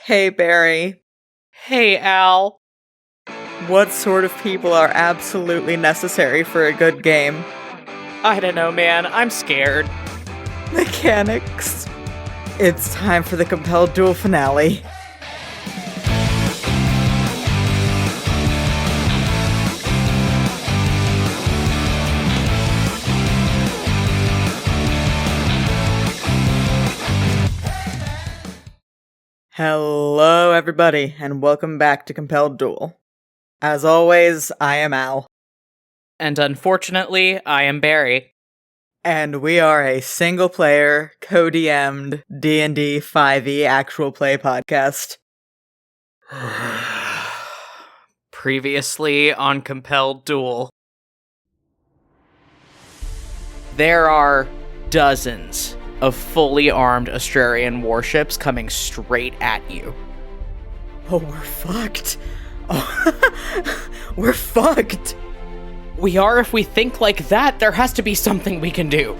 Hey, Barry. Hey, Al. What sort of people are absolutely necessary for a good game? I don't know, man. I'm scared. Mechanics. It's time for the Compelled duel finale. Hello, everybody, and welcome back to Compelled Duel. As always, I am Al. And unfortunately, I am Barry. And we are a single-player, co-DM'd D&D 5e actual play podcast. Previously on Compelled Duel. There are dozens of fully armed Astrarian warships coming straight at you. Oh, we're fucked. Oh, we're fucked. We are if we think like that. There has to be something we can do.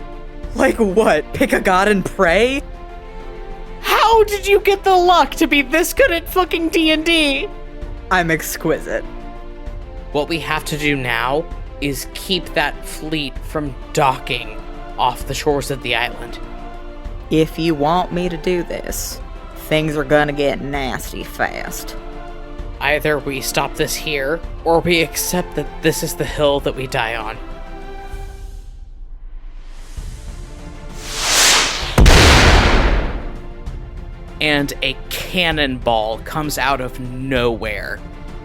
Like what? Pick a god and pray? How did you get the luck to be this good at fucking D&D? I'm exquisite. What we have to do now is keep that fleet from docking off the shores of the island. If you want me to do this, things are gonna get nasty fast. Either we stop this here, or we accept that this is the hill that we die on. And a cannonball comes out of nowhere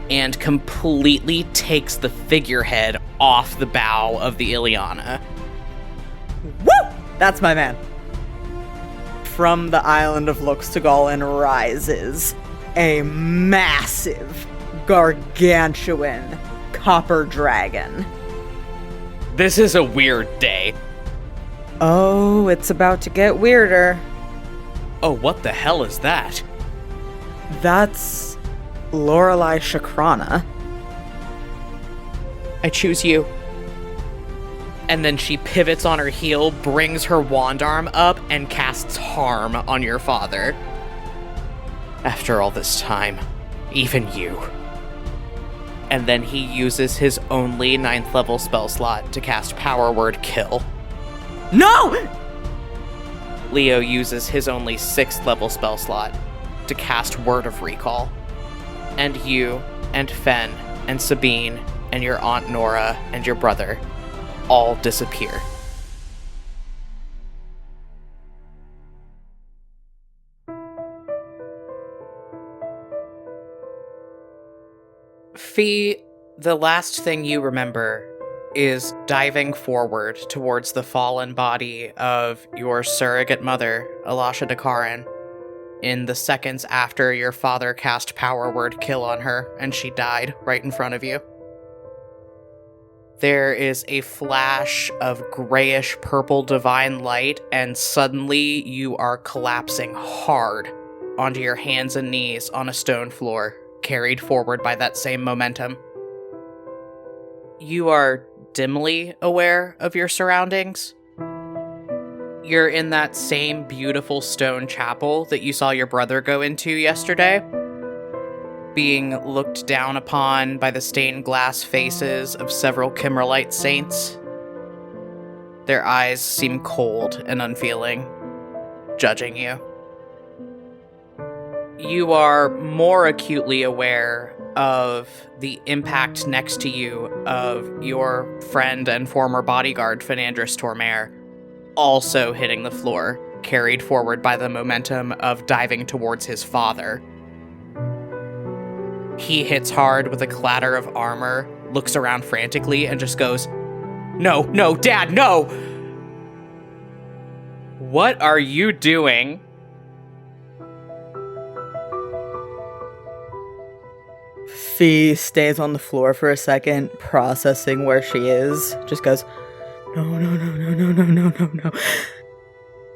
and completely takes the figurehead off the bow of the Ileana. Woo! That's my man. From the island of Luxtagallen rises a massive, gargantuan copper dragon. This is a weird day. Oh, it's about to get weirder. Oh, what the hell is that? That's Lorelei Shakrana. I choose you. And then she pivots on her heel, brings her wand arm up, and casts harm on your father. After all this time, even you. And then he uses his only 9th level spell slot to cast Power Word Kill. No! Leo uses his only 6th level spell slot to cast Word of Recall. And you, and Fen, and Sabine, and your Aunt Nora, and your brother all disappear. Fee, the last thing you remember is diving forward towards the fallen body of your surrogate mother, Alasha Dakaran, in the seconds after your father cast Power Word Kill on her and she died right in front of you. There is a flash of grayish-purple divine light, and suddenly you are collapsing hard onto your hands and knees on a stone floor, carried forward by that same momentum. You are dimly aware of your surroundings. You're in that same beautiful stone chapel that you saw your brother go into yesterday, being looked down upon by the stained glass faces of several Kimrylite saints. Their eyes seem cold and unfeeling, judging you. You are more acutely aware of the impact next to you of your friend and former bodyguard, Fenandris Tormare, also hitting the floor, carried forward by the momentum of diving towards his father. He hits hard with a clatter of armor, looks around frantically, and just goes, "No, no, Dad, no!" What are you doing? Fee stays on the floor for a second, processing where she is. Just goes, no, no, no, no, no, no, no, no, no.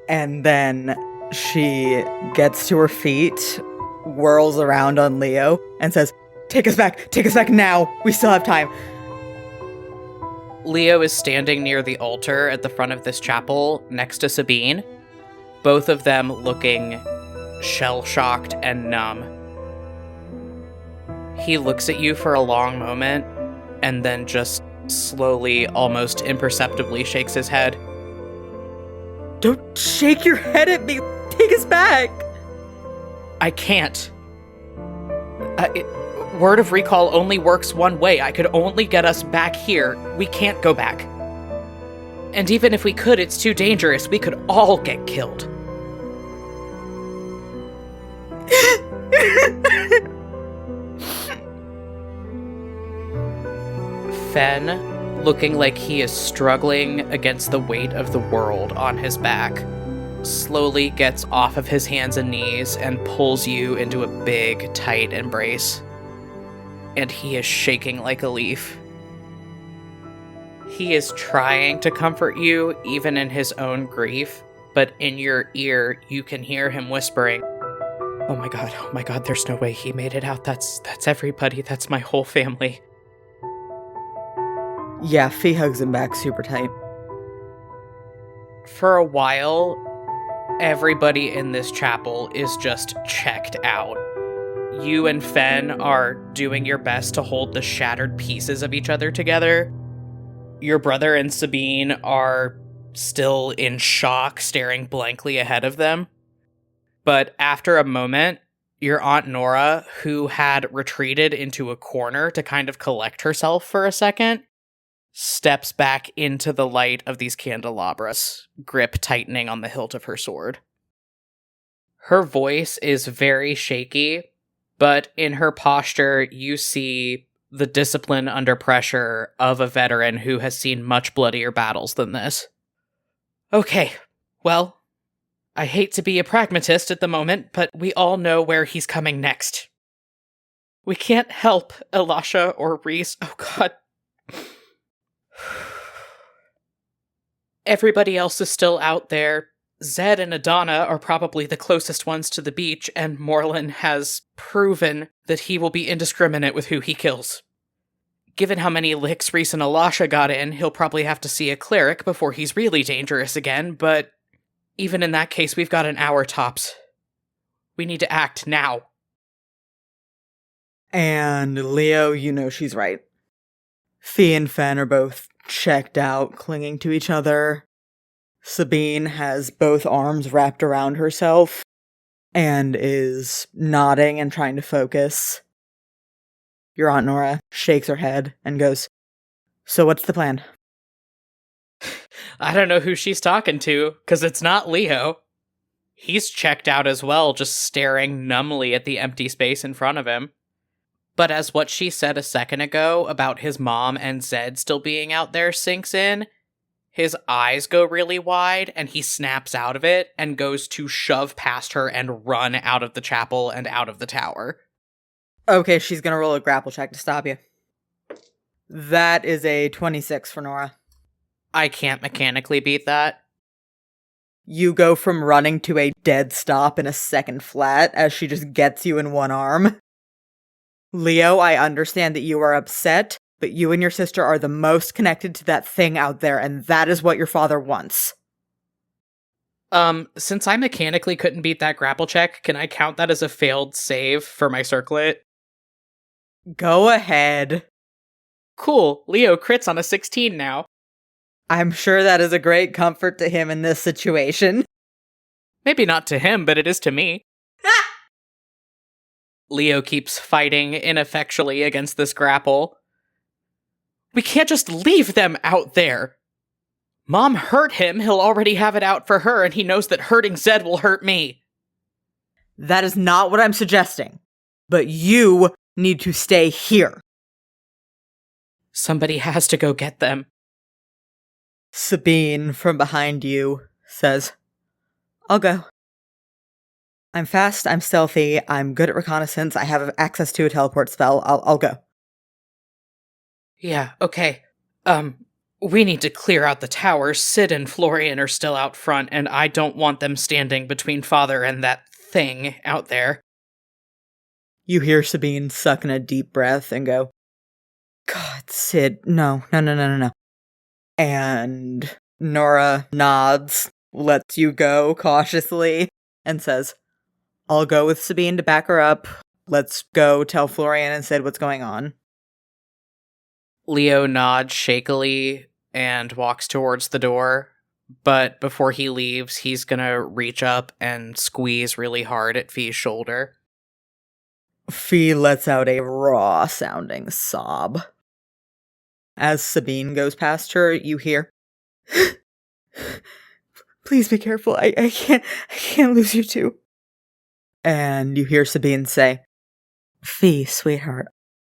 And then she gets to her feet, whirls around on Leo, and says, take us back now, we still have time. Leo is standing near the altar at the front of this chapel next to Sabine, both of them looking shell-shocked and numb. He looks at you for a long moment, and then just slowly, almost imperceptibly shakes his head. Don't shake your head at me! Take us back! I can't. Word of recall only works one way. I could only get us back here. We can't go back. And even if we could, it's too dangerous. We could all get killed. Fen, looking like he is struggling against the weight of the world on his back, slowly gets off of his hands and knees and pulls you into a big, tight embrace. And he is shaking like a leaf. He is trying to comfort you, even in his own grief, but in your ear, you can hear him whispering, oh my god, there's no way he made it out. That's everybody. That's my whole family. Yeah, Fee hugs him back super tight. For a while, everybody in this chapel is just checked out. You and Fen are doing your best to hold the shattered pieces of each other together. Your brother and Sabine are still in shock, staring blankly ahead of them. But after a moment, your Aunt Nora, who had retreated into a corner to kind of collect herself for a second, steps back into the light of these candelabras, grip tightening on the hilt of her sword. Her voice is very shaky, but in her posture, you see the discipline under pressure of a veteran who has seen much bloodier battles than this. Okay, well, I hate to be a pragmatist at the moment, but we all know where he's coming next. We can't help Elisha or Reese. Oh god. Everybody else is still out there. Zed and Adana are probably the closest ones to the beach, and Morlin has proven that he will be indiscriminate with who he kills. Given how many licks Reese and Elisha got in, he'll probably have to see a cleric before he's really dangerous again, but even in that case, we've got an hour tops. We need to act now. And Leo, you know she's right. Fee and Fen are both checked out, clinging to each other. Sabine has both arms wrapped around herself and is nodding and trying to focus. Your Aunt Nora shakes her head and goes, so what's the plan? I don't know who she's talking to, because it's not Leo. He's checked out as well, just staring numbly at the empty space in front of him. But as what she said a second ago about his mom and Zed still being out there sinks in, his eyes go really wide and he snaps out of it and goes to shove past her and run out of the chapel and out of the tower. Okay, she's gonna roll a grapple check to stop you. That is a 26 for Nora. I can't mechanically beat that. You go from running to a dead stop in a second flat as she just gets you in one arm. Leo, I understand that you are upset, but you and your sister are the most connected to that thing out there, and that is what your father wants. Since I mechanically couldn't beat that grapple check, can I count that as a failed save for my circlet? Go ahead. Cool, Leo crits on a 16 now. I'm sure that is a great comfort to him in this situation. Maybe not to him, but it is to me. Leo keeps fighting ineffectually against this grapple. We can't just leave them out there. Mom hurt him, he'll already have it out for her, and he knows that hurting Zed will hurt me. That is not what I'm suggesting. But you need to stay here. Somebody has to go get them. Sabine, from behind you, says, I'll go. I'm fast, I'm stealthy, I'm good at reconnaissance, I have access to a teleport spell, I'll go. Yeah, okay. We need to clear out the towers. Sid and Florian are still out front, and I don't want them standing between Father and that thing out there. You hear Sabine suck in a deep breath and go, God, Sid, no. And Nora nods, lets you go cautiously, and says, I'll go with Sabine to back her up. Let's go tell Florian and Sid what's going on. Leo nods shakily and walks towards the door, but before he leaves, he's gonna reach up and squeeze really hard at Fee's shoulder. Fee lets out a raw-sounding sob. As Sabine goes past her, you hear, "Please be careful. I can't lose you two." And you hear Sabine say, "Fee, sweetheart,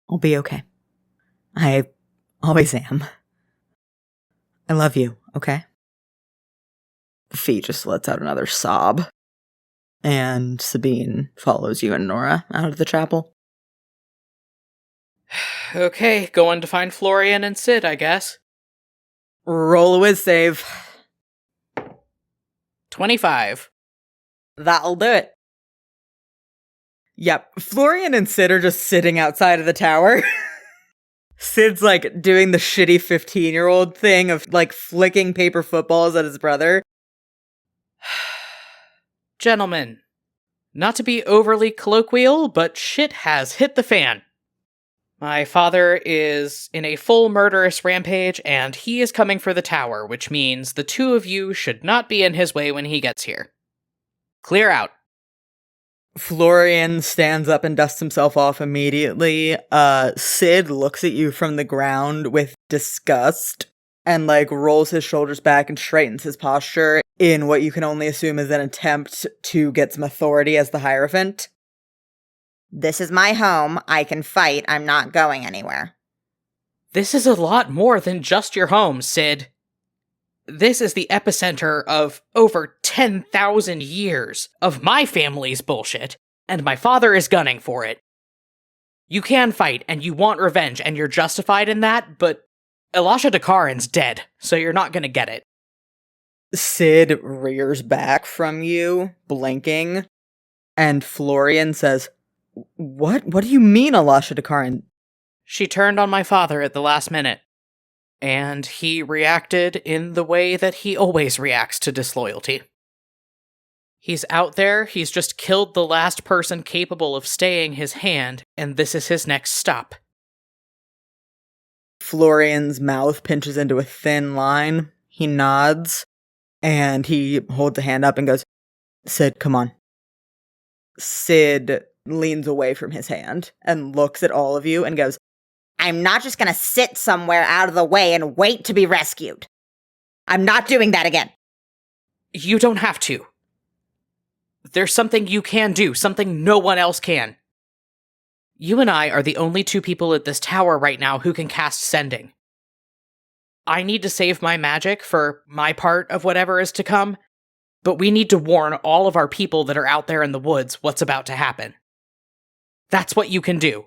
I'll be okay. I always am. I love you, okay?" Fee just lets out another sob. And Sabine follows you and Nora out of the chapel. Okay, going to find Florian and Sid, I guess. Roll a whiz save. 25. That'll do it. Yep, Florian and Sid are just sitting outside of the tower. Sid's like doing the shitty 15-year-old thing of like flicking paper footballs at his brother. Gentlemen, not to be overly colloquial, but shit has hit the fan. My father is in a full murderous rampage, and he is coming for the tower, which means the two of you should not be in his way when he gets here. Clear out. Florian stands up and dusts himself off immediately. Sid looks at you from the ground with disgust and like rolls his shoulders back and straightens his posture in what you can only assume is an attempt to get some authority as the Hierophant. "This is my home. I can fight. I'm not going anywhere." This is a lot more than just your home, Sid. This is the epicenter of over 10,000 years of my family's bullshit, and my father is gunning for it. You can fight, and you want revenge, and you're justified in that, but Elisha Dakaran's dead, so you're not gonna get it. Sid rears back from you, blinking, and Florian says, What do you mean, Elisha Dakaran?" She turned on my father at the last minute, and he reacted in the way that he always reacts to disloyalty. He's out there, he's just killed the last person capable of staying his hand, and this is his next stop. Florian's mouth pinches into a thin line. He nods, and he holds a hand up and goes, "Sid, come on." Sid leans away from his hand and looks at all of you and goes, "I'm not just gonna sit somewhere out of the way and wait to be rescued. I'm not doing that again." You don't have to. There's something you can do, something no one else can. You and I are the only two people at this tower right now who can cast Sending. I need to save my magic for my part of whatever is to come, but we need to warn all of our people that are out there in the woods what's about to happen. That's what you can do.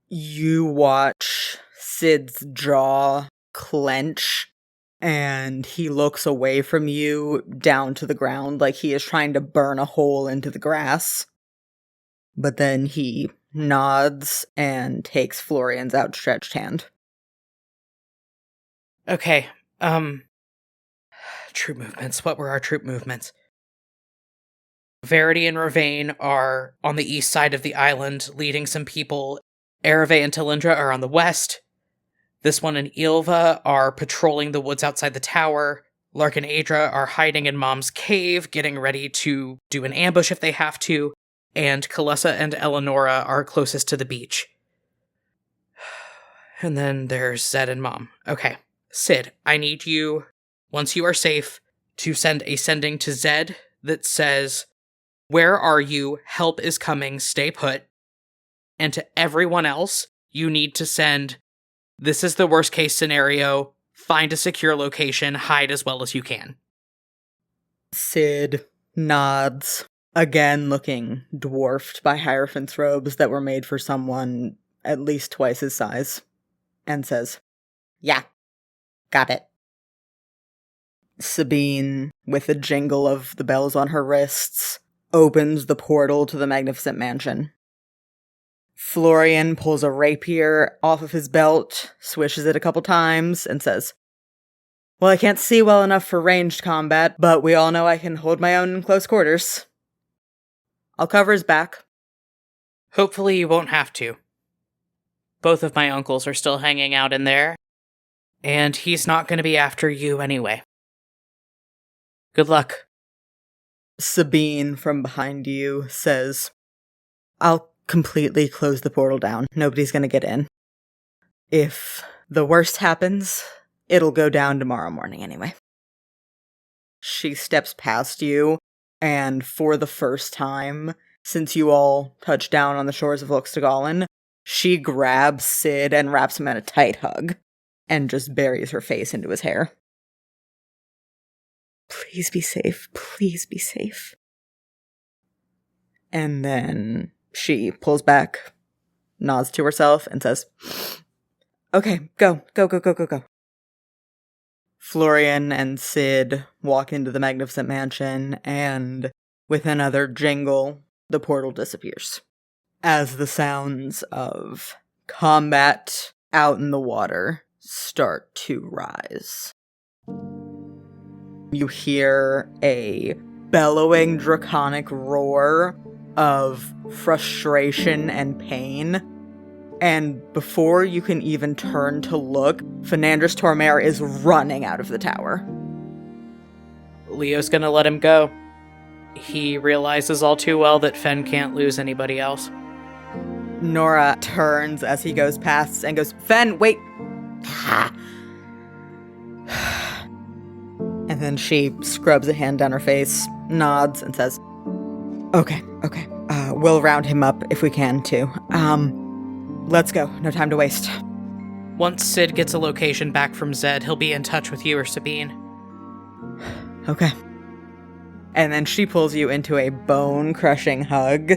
You watch Sid's jaw clench, and he looks away from you down to the ground like he is trying to burn a hole into the grass. But then he nods and takes Florian's outstretched hand. Okay, troop movements. What were our troop movements? Verity and Ravane are on the east side of the island, leading some people. Ereve and Talindra are on the west. This one and Ilva are patrolling the woods outside the tower. Lark and Adra are hiding in Mom's cave, getting ready to do an ambush if they have to. And Kalessa and Eleonora are closest to the beach. And then there's Zed and Mom. Okay, Sid, I need you, once you are safe, to send a sending to Zed that says, "Where are you? Help is coming. Stay put." And to everyone else, you need to send, "This is the worst case scenario. Find a secure location. Hide as well as you can." Sid nods, again looking dwarfed by Hierophant's robes that were made for someone at least twice his size, and says, "Yeah, got it." Sabine, with a jingle of the bells on her wrists, opens the portal to the magnificent mansion. Florian pulls a rapier off of his belt, swishes it a couple times, and says, "Well, I can't see well enough for ranged combat, but we all know I can hold my own in close quarters." I'll cover his back. Hopefully you won't have to. Both of my uncles are still hanging out in there, and he's not going to be after you anyway. Good luck. Sabine from behind you says, I'll completely close the portal down. Nobody's gonna get in. If the worst happens, it'll go down tomorrow morning anyway. She steps past you, and for the first time since you all touched down on the shores of Luxtagallen, she grabs Sid and wraps him in a tight hug, and just buries her face into his hair. Please be safe. Please be safe. And then she pulls back, nods to herself, and says, Okay, go. Florian and Sid walk into the magnificent mansion, and with another jingle, the portal disappears. As the sounds of combat out in the water start to rise. You hear a bellowing draconic roar of frustration and pain. And before you can even turn to look, Fernandus Tormare is running out of the tower. Leo's gonna let him go. He realizes all too well that Fen can't lose anybody else. Nora turns as he goes past and goes, Fen, wait! And then she scrubs a hand down her face, nods, and says, Okay. We'll round him up if we can, too. Let's go. No time to waste. Once Sid gets a location back from Zed, he'll be in touch with you or Sabine. Okay. And then she pulls you into a bone-crushing hug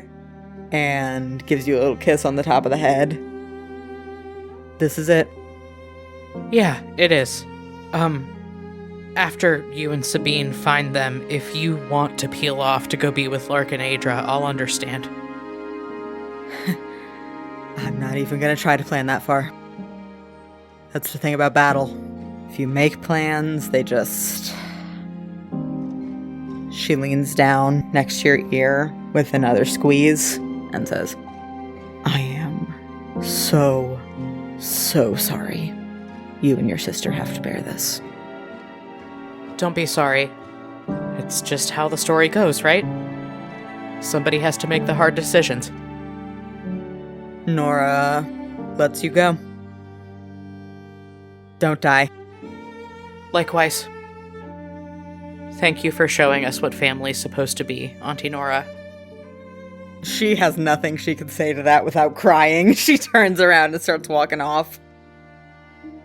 and gives you a little kiss on the top of the head. This is it. Yeah, it is. After you and Sabine find them, if you want to peel off to go be with Lark and Adra, I'll understand. I'm not even gonna try to plan that far. That's the thing about battle. If you make plans, they just... She leans down next to your ear with another squeeze and says, I am so sorry. You and your sister have to bear this. Don't be sorry. It's just how the story goes, right? Somebody has to make the hard decisions. Nora lets you go. Don't die. Likewise. Thank you for showing us what family's supposed to be, Auntie Nora. She has nothing she can say to that without crying. She turns around and starts walking off.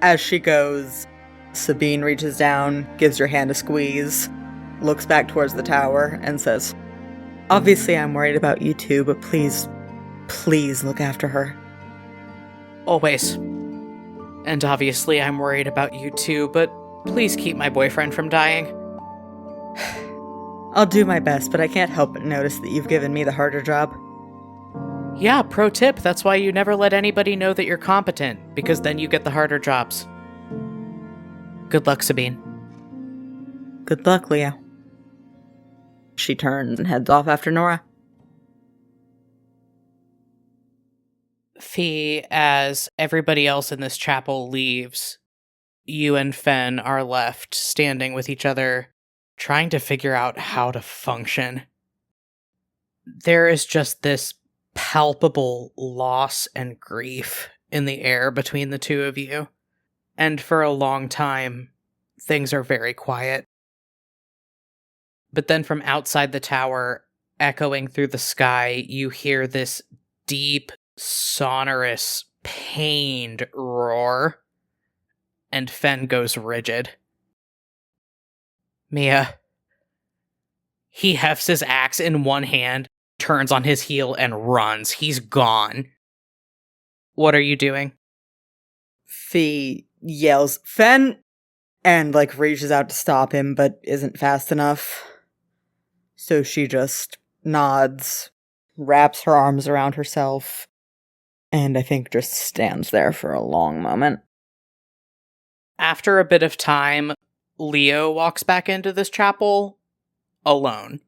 As she goes, Sabine reaches down, gives your hand a squeeze, looks back towards the tower, and says, Obviously I'm worried about you too, but please look after her. Always. And obviously I'm worried about you too, but please keep my boyfriend from dying. I'll do my best, but I can't help but notice that you've given me the harder job. Yeah, pro tip, that's why you never let anybody know that you're competent, because then you get the harder jobs. Good luck, Sabine. Good luck, Leo. She turns and heads off after Nora. Fee, as everybody else in this chapel leaves, you and Fen are left standing with each other, trying to figure out how to function. There is just this palpable loss and grief in the air between the two of you, and for a long time, things are very quiet. But then from outside the tower, echoing through the sky, you hear this deep, sonorous, pained roar, and Fen goes rigid. Mia. He hefts his axe in one hand, turns on his heel, and runs. He's gone. What are you doing? Fee yells, Fen! And, reaches out to stop him, but isn't fast enough. So she just nods, wraps her arms around herself, and I think just stands there for a long moment. After a bit of time, Leo walks back into this chapel alone.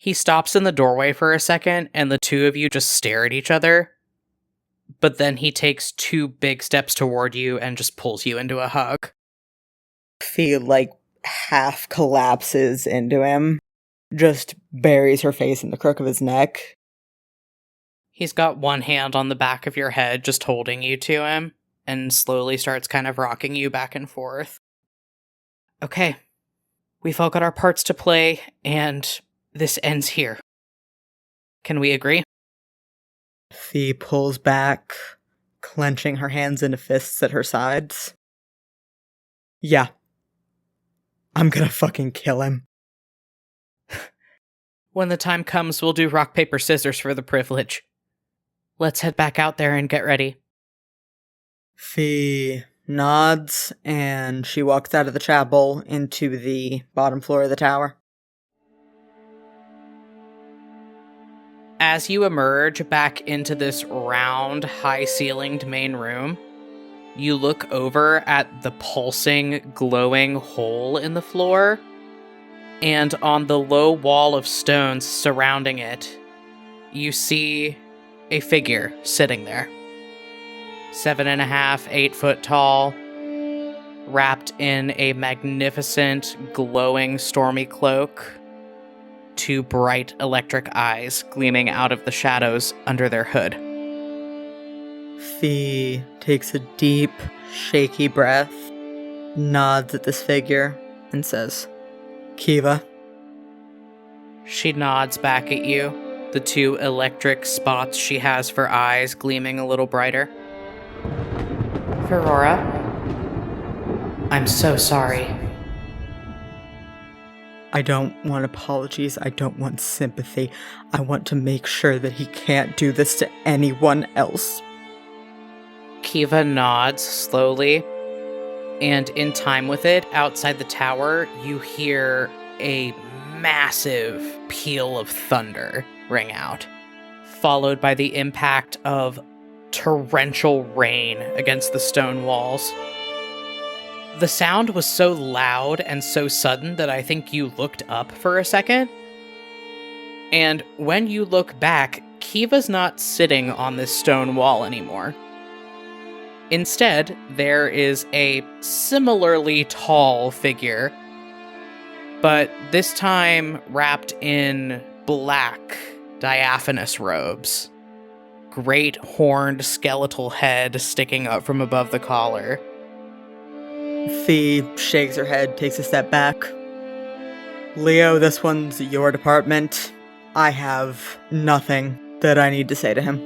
He stops in the doorway for a second, and the two of you just stare at each other. But then he takes 2 big steps toward you and just pulls you into a hug. Fee, half collapses into him, just buries her face in the crook of his neck. He's got one hand on the back of your head, just holding you to him, and slowly starts kind of rocking you back and forth. Okay, we've all got our parts to play, and this ends here. Can we agree? Fee pulls back, clenching her hands into fists at her sides. Yeah. I'm gonna fucking kill him. When the time comes, we'll do rock, paper, scissors for the privilege. Let's head back out there and get ready. Fee nods, and she walks out of the chapel into the bottom floor of the tower. As you emerge back into this round, high-ceilinged main room, you look over at the pulsing, glowing hole in the floor, and on the low wall of stones surrounding it, you see a figure sitting there. 7.5, 8 foot tall, wrapped in a magnificent, glowing, stormy cloak, 2 bright electric eyes gleaming out of the shadows under their hood. Fee takes a deep, shaky breath, nods at this figure, and says, Kiva. She nods back at you, the 2 electric spots she has for eyes gleaming a little brighter. Aurora, I'm so sorry. I don't want apologies, I don't want sympathy. I want to make sure that he can't do this to anyone else. Kiva nods slowly, and in time with it, outside the tower, you hear a massive peal of thunder ring out, followed by the impact of torrential rain against the stone walls. The sound was so loud and so sudden that I think you looked up for a second. And when you look back, Kiva's not sitting on this stone wall anymore. Instead, there is a similarly tall figure, but this time wrapped in black, diaphanous robes. Great horned skeletal head sticking up from above the collar. Fee shakes her head, takes a step back. Leo, this one's your department. I have nothing that I need to say to him.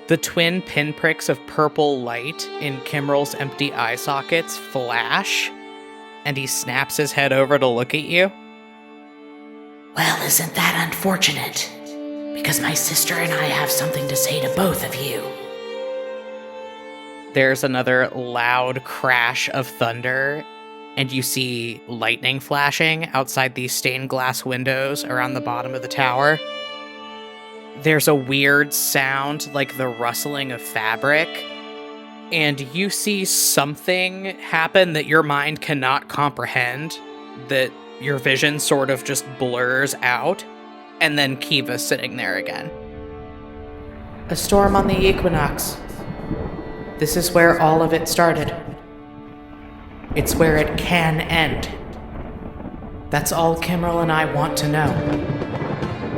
The twin pinpricks of purple light in Kimryl's empty eye sockets flash, and he snaps his head over to look at you. Well, isn't that unfortunate? Because my sister and I have something to say to both of you. There's another loud crash of thunder, and you see lightning flashing outside these stained glass windows around the bottom of the tower. There's a weird sound like the rustling of fabric, and you see something happen that your mind cannot comprehend, that your vision sort of just blurs out, and then Kiva's sitting there again. A storm on the equinox. This is where all of it started. It's where it can end. That's all Kimryl and I want to know.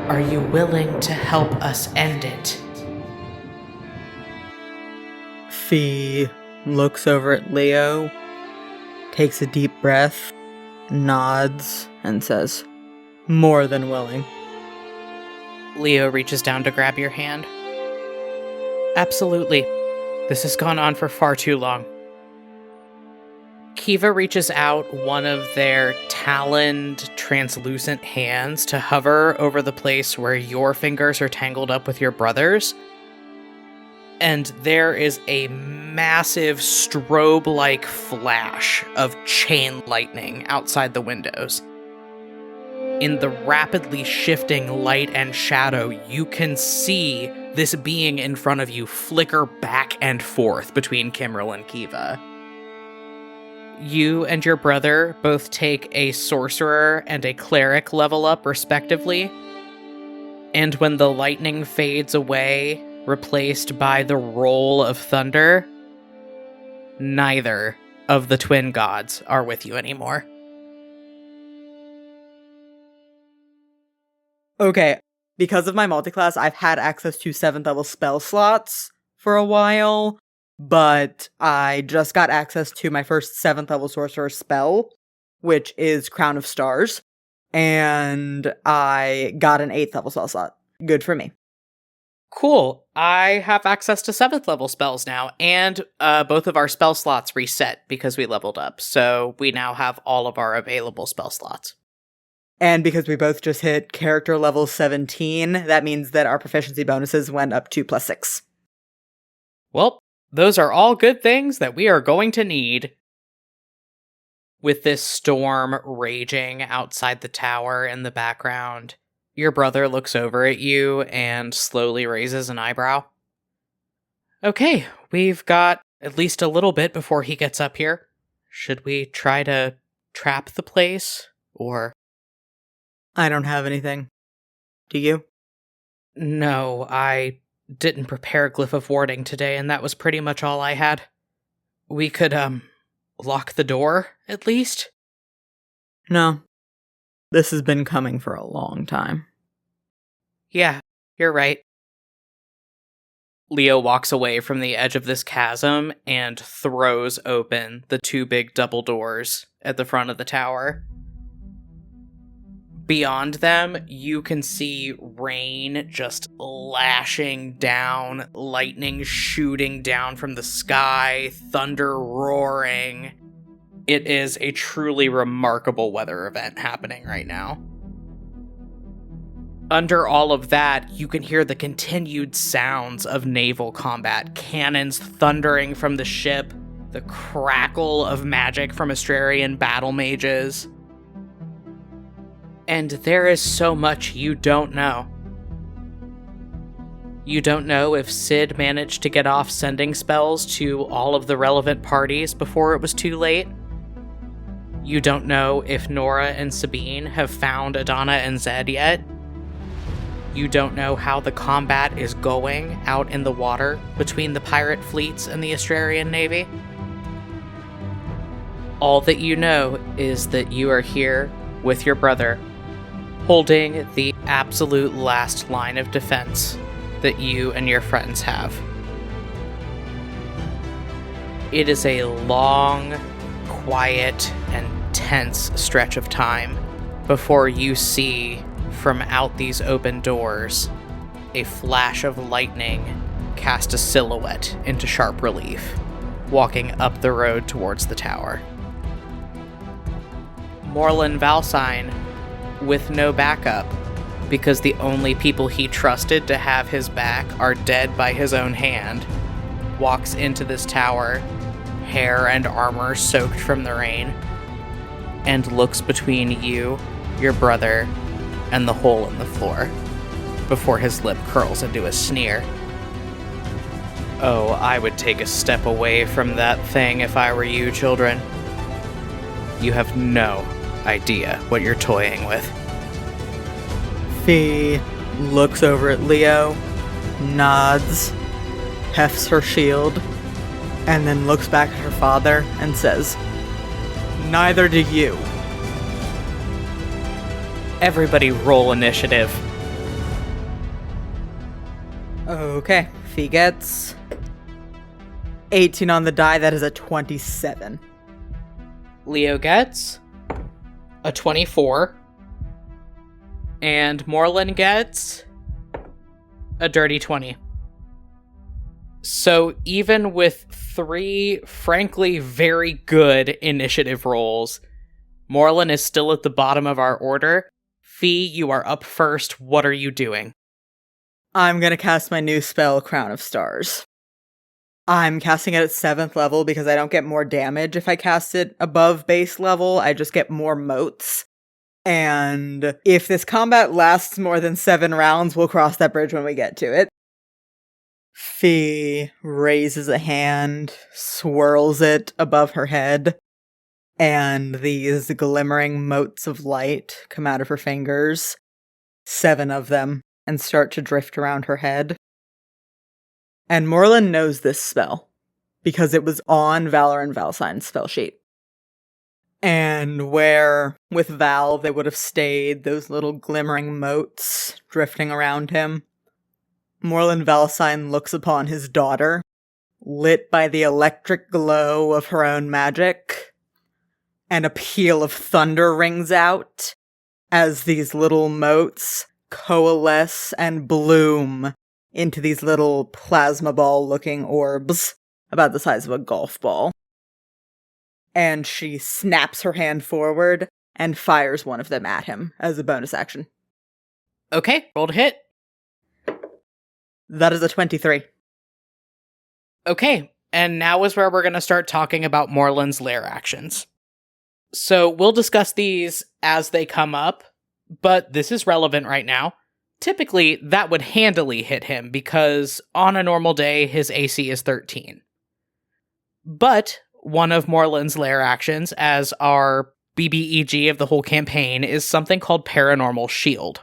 Are you willing to help us end it? Fee looks over at Leo, takes a deep breath, nods, and says, more than willing. Leo reaches down to grab your hand. Absolutely. This has gone on for far too long. Kiva reaches out one of their taloned, translucent hands to hover over the place where your fingers are tangled up with your brother's. And there is a massive strobe-like flash of chain lightning outside the windows. In the rapidly shifting light and shadow, you can see this being in front of you flicker back and forth between Kimryl and Kiva. you and your brother both take a sorcerer and a cleric level up, respectively. And when the lightning fades away, replaced by the roll of thunder, neither of the twin gods are with you anymore. Okay, because of my multiclass, I've had access to 7th level spell slots for a while, but I just got access to my first 7th level sorcerer spell, which is Crown of Stars, and I got an 8th level spell slot. Good for me. Cool. I have access to 7th level spells now, and both of our spell slots reset because we leveled up, so we now have all of our available spell slots. And because we both just hit character level 17, that means that our proficiency bonuses went up to +6. Well, those are all good things that we are going to need. With this storm raging outside the tower in the background, your brother looks over at you and slowly raises an eyebrow. Okay, we've got at least a little bit before he gets up here. Should we try to trap the place, or... I don't have anything. Do you? No, I didn't prepare Glyph of Warding today, and that was pretty much all I had. We could, lock the door, at least? No. This has been coming for a long time. Yeah, you're right. Leo walks away from the edge of this chasm and throws open the 2 big double doors at the front of the tower. Beyond them, you can see rain just lashing down, lightning shooting down from the sky, thunder roaring. It is a truly remarkable weather event happening right now. Under all of that, you can hear the continued sounds of naval combat, cannons thundering from the ship, the crackle of magic from Astrarian battle mages. And there is so much you don't know. You don't know if Sid managed to get off sending spells to all of the relevant parties before it was too late. You don't know if Nora and Sabine have found Adana and Zed yet. You don't know how the combat is going out in the water between the pirate fleets and the Astrarian Navy. All that you know is that you are here with your brother, holding the absolute last line of defense that you and your friends have. It is a long, quiet, and tense stretch of time before you see, from out these open doors, a flash of lightning cast a silhouette into sharp relief, walking up the road towards the tower. Morlin Valsine, with no backup, because the only people he trusted to have his back are dead by his own hand, walks into this tower, hair and armor soaked from the rain, and looks between you, your brother, and the hole in the floor, before his lip curls into a sneer. Oh, I would take a step away from that thing if I were you, children. You have no idea what you're toying with. Fee looks over at Leo, nods, hefts her shield, and then looks back at her father and says, "Neither do you." Everybody roll initiative. Okay, Fee gets 18 on the die, that is a 27. Leo gets a 24. And Morlin gets a dirty 20. So even with 3, frankly, very good initiative rolls, Morlin is still at the bottom of our order. Fee, you are up first. What are you doing? I'm gonna cast my new spell, Crown of Stars. I'm casting it at 7th level because I don't get more damage if I cast it above base level. I just get more motes. And if this combat lasts more than 7 rounds, we'll cross that bridge when we get to it. Fee raises a hand, swirls it above her head, and these glimmering motes of light come out of her fingers, 7 of them, and start to drift around her head. And Morlin knows this spell, because it was on Valor and Valsign's spell sheet. And where, with Val, they would have stayed, those little glimmering motes drifting around him, Morlin Valsign looks upon his daughter, lit by the electric glow of her own magic, and a peal of thunder rings out as these little motes coalesce and bloom into these little plasma ball-looking orbs about the size of a golf ball. And she snaps her hand forward and fires one of them at him as a bonus action. Okay, roll to hit. That is a 23. Okay, and now is where we're going to start talking about Morlin's lair actions. So we'll discuss these as they come up, but this is relevant right now. Typically, that would handily hit him because on a normal day, his AC is 13. But one of Morlin's lair actions, as our BBEG of the whole campaign, is something called Paranormal Shield.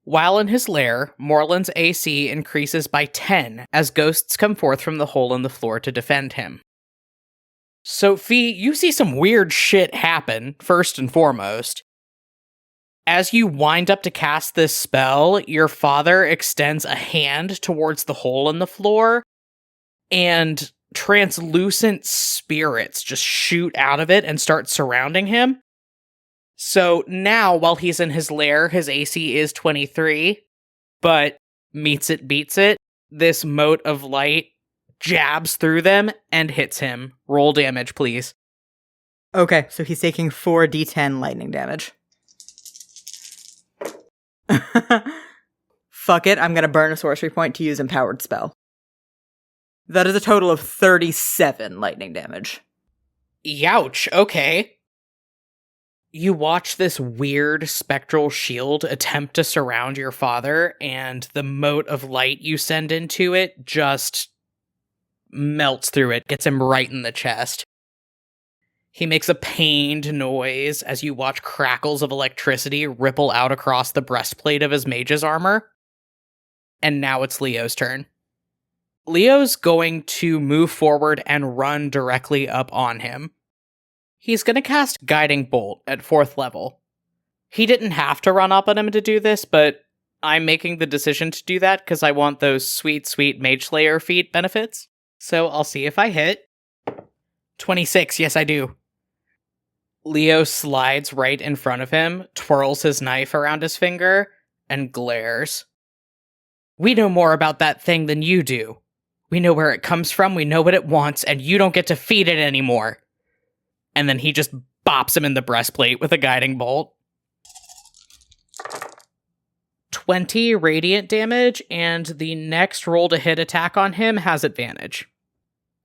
While in his lair, Morlin's AC increases by 10 as ghosts come forth from the hole in the floor to defend him. So, Fee, you see some weird shit happen, first and foremost. As you wind up to cast this spell, your father extends a hand towards the hole in the floor, and translucent spirits just shoot out of it and start surrounding him. So now, while he's in his lair, his AC is 23, but meets it, beats it. This mote of light jabs through them and hits him. Roll damage, please. Okay, so he's taking 4d10 lightning damage. Fuck it, I'm gonna burn a sorcery point to use Empowered Spell. That is a total of 37 lightning damage. Youch, okay. You watch this weird spectral shield attempt to surround your father, and the mote of light you send into it just melts through it, gets him right in the chest. He makes a pained noise as you watch crackles of electricity ripple out across the breastplate of his mage's armor. And now it's Leo's turn. Leo's going to move forward and run directly up on him. He's going to cast Guiding Bolt at 4th level. He didn't have to run up on him to do this, but I'm making the decision to do that because I want those sweet, sweet Mage Slayer feat benefits. So I'll see if I hit. 26, yes I do. Leo slides right in front of him, twirls his knife around his finger, and glares. We know more about that thing than you do. We know where it comes from, we know what it wants, and you don't get to feed it anymore. And then he just bops him in the breastplate with a guiding bolt. 20 radiant damage, and the next roll to hit attack on him has advantage.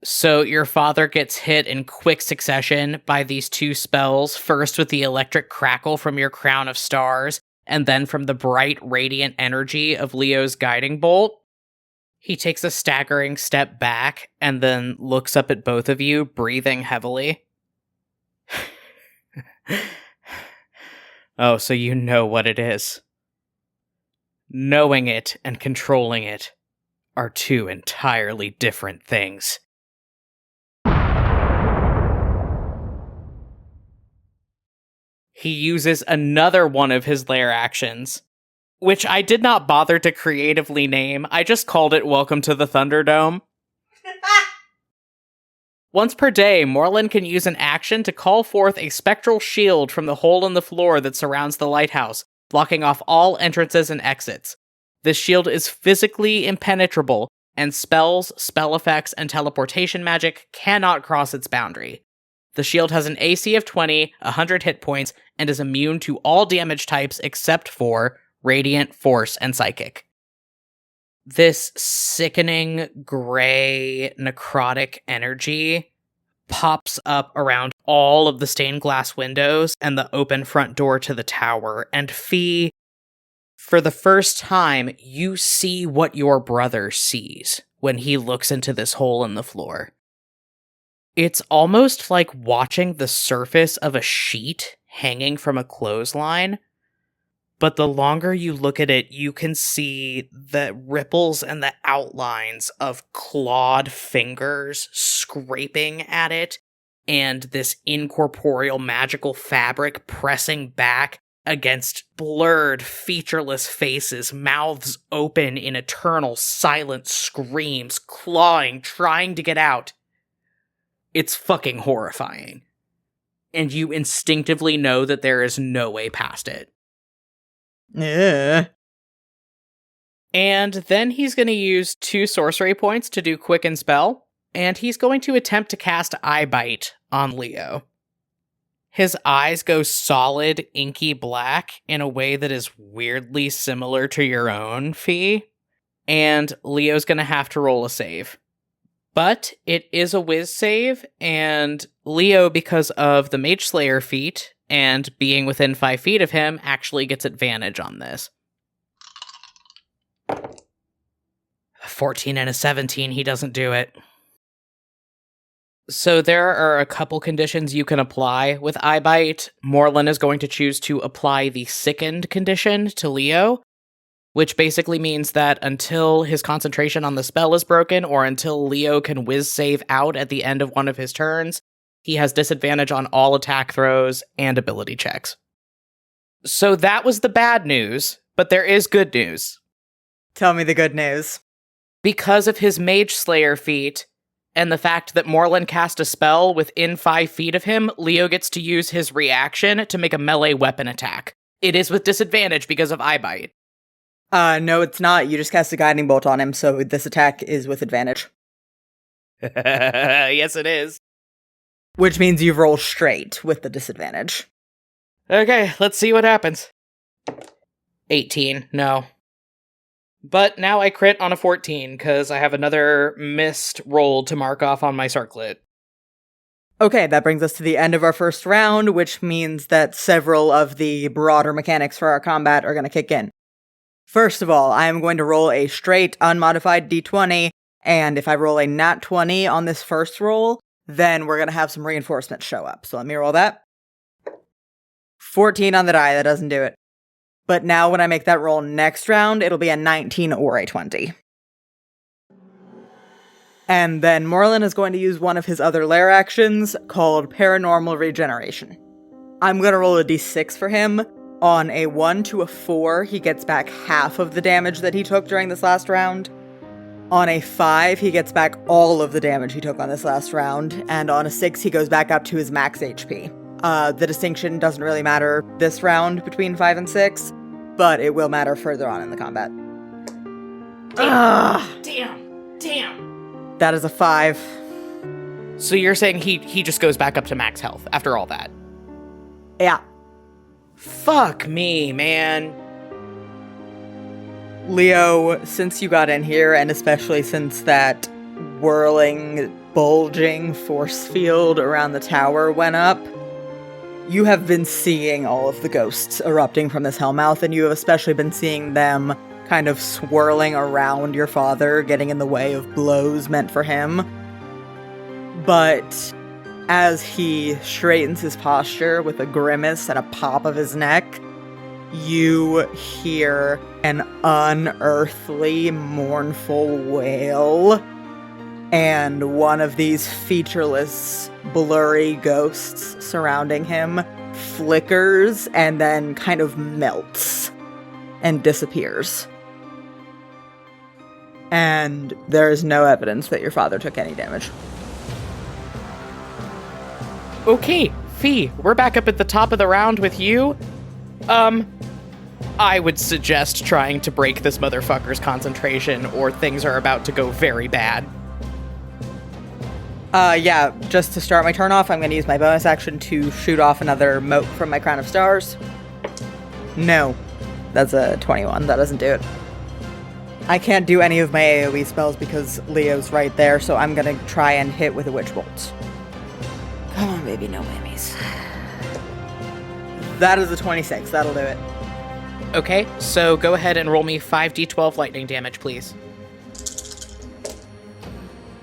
So your father gets hit in quick succession by these 2 spells, first with the electric crackle from your crown of stars, and then from the bright radiant energy of Leo's guiding bolt. He takes a staggering step back, and then looks up at both of you, breathing heavily. Oh, so you know what it is. Knowing it and controlling it are 2 entirely different things. He uses another one of his lair actions, which I did not bother to creatively name. I just called it Welcome to the Thunderdome. Once per day, Morlin can use an action to call forth a spectral shield from the hole in the floor that surrounds the lighthouse, blocking off all entrances and exits. This shield is physically impenetrable, and spells, spell effects, and teleportation magic cannot cross its boundary. The shield has an AC of 20, 100 hit points, and is immune to all damage types except for Radiant, Force, and Psychic. This sickening, gray, necrotic energy pops up around all of the stained glass windows and the open front door to the tower, and Fee, for the first time, you see what your brother sees when he looks into this hole in the floor. It's almost like watching the surface of a sheet hanging from a clothesline. But the longer you look at it, you can see the ripples and the outlines of clawed fingers scraping at it, and this incorporeal magical fabric pressing back against blurred, featureless faces, mouths open in eternal silent screams, clawing, trying to get out. It's fucking horrifying. And you instinctively know that there is no way past it. Yeah. And then he's going to use 2 sorcery points to do Quicken Spell, and he's going to attempt to cast Eye Bite on Leo. His eyes go solid, inky black in a way that is weirdly similar to your own, Fee, and Leo's going to have to roll a save. But it is a whiz save, and Leo, because of the Mage Slayer feat, and being within 5 feet of him, actually gets advantage on this. 14 and a 17, he doesn't do it. So there are a couple conditions you can apply with Eye Bite. Morlin is going to choose to apply the Sickened condition to Leo, which basically means that until his concentration on the spell is broken, or until Leo can whiz save out at the end of one of his turns, he has disadvantage on all attack throws and ability checks. So that was the bad news, but there is good news. Tell me the good news. Because of his Mage Slayer feat, and the fact that Morlin cast a spell within 5 feet of him, Leo gets to use his reaction to make a melee weapon attack. It is with disadvantage because of Eye Bite. No, it's not. You just cast a guiding bolt on him, so this attack is with advantage. Yes, it is. Which means you roll straight with the disadvantage. Okay, let's see what happens. 18, no. But now I crit on a 14, because I have another missed roll to mark off on my circlet. Okay, that brings us to the end of our first round, which means that several of the broader mechanics for our combat are going to kick in. First of all, I am going to roll a straight, unmodified d20, and if I roll a nat 20 on this first roll, then we're going to have some reinforcements show up. So let me roll that. 14 on the die, that doesn't do it. But now when I make that roll next round, it'll be a 19 or a 20. And then Morlin is going to use one of his other lair actions called Paranormal Regeneration. I'm going to roll a d6 for him. On a 1 to a 4, he gets back half of the damage that he took during this last round. On a 5, he gets back all of the damage he took on this last round. And on a 6, he goes back up to his max HP. The distinction doesn't really matter this round between 5 and 6, but it will matter further on in the combat. Damn. That is a 5. So you're saying he just goes back up to max health after all that? Yeah. Fuck me, man. Leo, since you got in here, and especially since that whirling, bulging force field around the tower went up, you have been seeing all of the ghosts erupting from this hellmouth, and you have especially been seeing them kind of swirling around your father, getting in the way of blows meant for him. But as he straightens his posture with a grimace and a pop of his neck, you hear an unearthly, mournful wail, and one of these featureless, blurry ghosts surrounding him flickers and then kind of melts and disappears. And there is no evidence that your father took any damage. Okay, Fee, we're back up at the top of the round with you. I would suggest trying to break this motherfucker's concentration, or things are about to go very bad. Yeah, just to start my turn off, I'm going to use my bonus action to shoot off another mote from my Crown of Stars. No, that's a 21. That doesn't do it. I can't do any of my AoE spells because Leo's right there, so I'm going to try and hit with a Witch Bolt. Come on, baby, no whammies. That is a 26. That'll do it. Okay, so go ahead and roll me 5d12 lightning damage, please.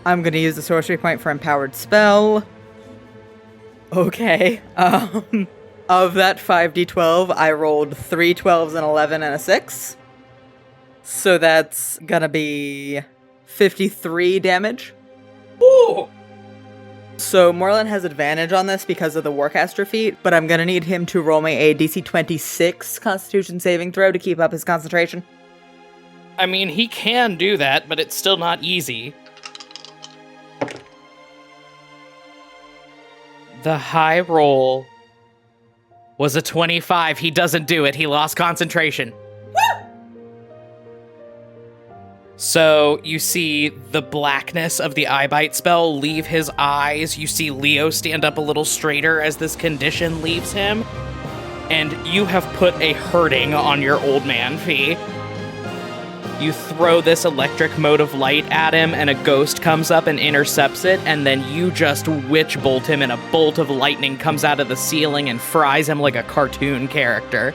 I'm gonna use the sorcery point for empowered spell. Okay. Of that 5d12, I rolled 3 12s and 11 and a 6. So that's gonna be 53 damage. Ooh! So Morlin has advantage on this because of the Warcaster feat, but I'm gonna need him to roll me a DC 26 Constitution saving throw to keep up his concentration. I mean, he can do that, but it's still not easy. The high roll was a 25. He doesn't do it. He lost concentration. So you see the blackness of the eye bite spell leave his eyes. You see Leo stand up a little straighter as this condition leaves him. And you have put a hurting on your old man, Fee. You throw this electric mote of light at him, and a ghost comes up and intercepts it, and then you just witch bolt him, and a bolt of lightning comes out of the ceiling and fries him like a cartoon character.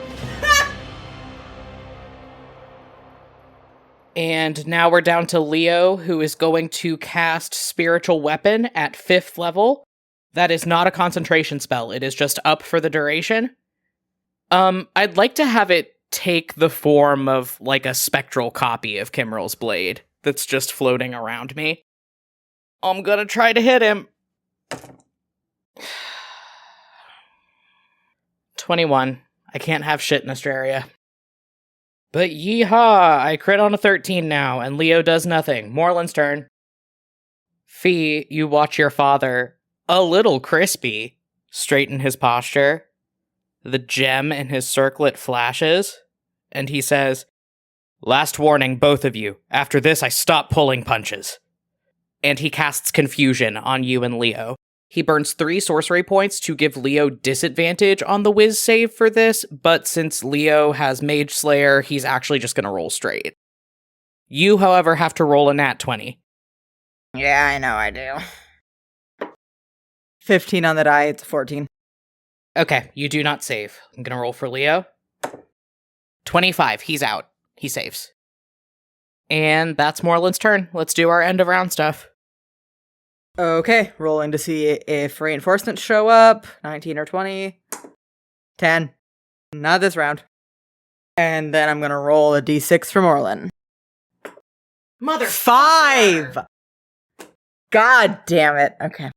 And now we're down to Leo, who is going to cast Spiritual Weapon at 5th level. That is not a concentration spell. It is just up for the duration. I'd like to have it take the form of, like, a spectral copy of Kimryl's blade that's just floating around me. I'm gonna try to hit him. 21. I can't have shit in Astraria. But yeehaw! I crit on a 13 now, and Leo does nothing. Morlin's turn. Fee, you watch your father, a little crispy, straighten his posture. The gem in his circlet flashes, and he says, "Last warning, both of you. After this, I stop pulling punches." And he casts Confusion on you and Leo. He burns 3 sorcery points to give Leo disadvantage on the whiz save for this, but since Leo has Mage Slayer, he's actually just going to roll straight. You, however, have to roll a nat 20. Yeah, I know I do. 15 on the die, it's a 14. Okay, you do not save. I'm going to roll for Leo. 25, he's out. He saves. And that's Morlin's turn. Let's do our end of round stuff. Okay, rolling to see if reinforcements show up. 19 or 20. 10. Not this round. And then I'm gonna roll a d6 for Morlin. Mother 5! God damn it. Okay.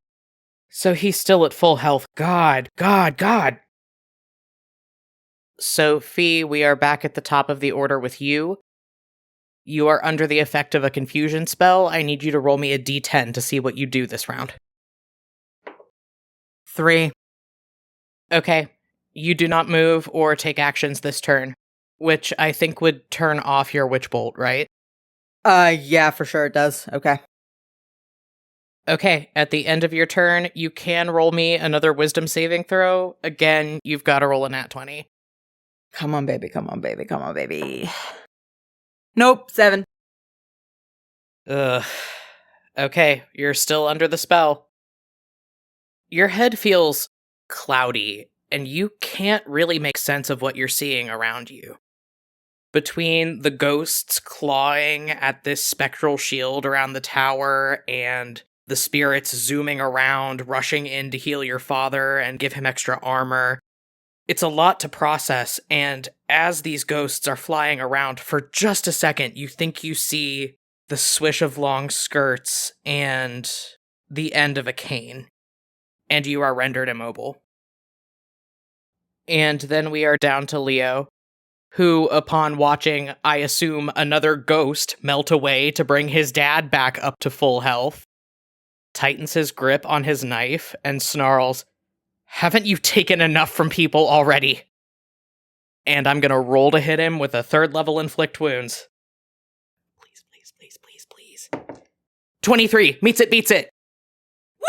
So he's still at full health. God. So, Fee, we are back at the top of the order with you. You are under the effect of a confusion spell. I need you to roll me a d10 to see what you do this round. 3. Okay. You do not move or take actions this turn, which I think would turn off your witch bolt, right? Yeah, for sure it does. Okay. Okay, at the end of your turn, you can roll me another wisdom saving throw. Again, you've got to roll a nat 20. Come on, baby. Come on, baby. Come on, baby. Nope, 7. Ugh. Okay, you're still under the spell. Your head feels cloudy, and you can't really make sense of what you're seeing around you. Between the ghosts clawing at this spectral shield around the tower and the spirits zooming around, rushing in to heal your father and give him extra armor, it's a lot to process, and as these ghosts are flying around, for just a second, you think you see the swish of long skirts and the end of a cane, and you are rendered immobile. And then we are down to Leo, who, upon watching, I assume, another ghost melt away to bring his dad back up to full health, tightens his grip on his knife and snarls, "Haven't you taken enough from people already?" And I'm gonna roll to hit him with a 3rd level inflict wounds. Please. 23, meets it, beats it. Woo!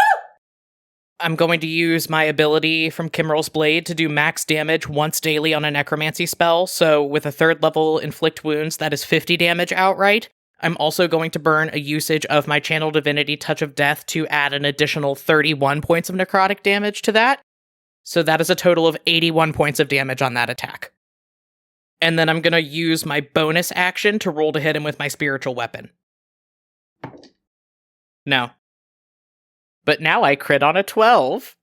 I'm going to use my ability from Kimryl's blade to do max damage once daily on a necromancy spell, so with a 3rd level inflict wounds, that is 50 damage outright. I'm also going to burn a usage of my Channel Divinity Touch of Death to add an additional 31 points of necrotic damage to that. So that is a total of 81 points of damage on that attack. And then I'm going to use my bonus action to roll to hit him with my spiritual weapon. No. But now I crit on a 12.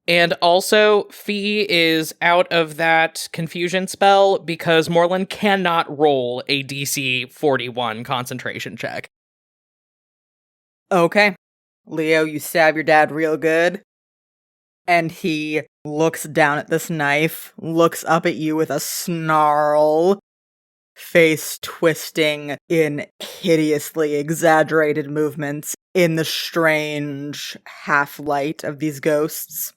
And also, Fee is out of that confusion spell because Morlin cannot roll a DC 41 concentration check. Okay. Leo, you stab your dad real good. And he looks down at this knife, looks up at you with a snarl, face twisting in hideously exaggerated movements in the strange half-light of these ghosts.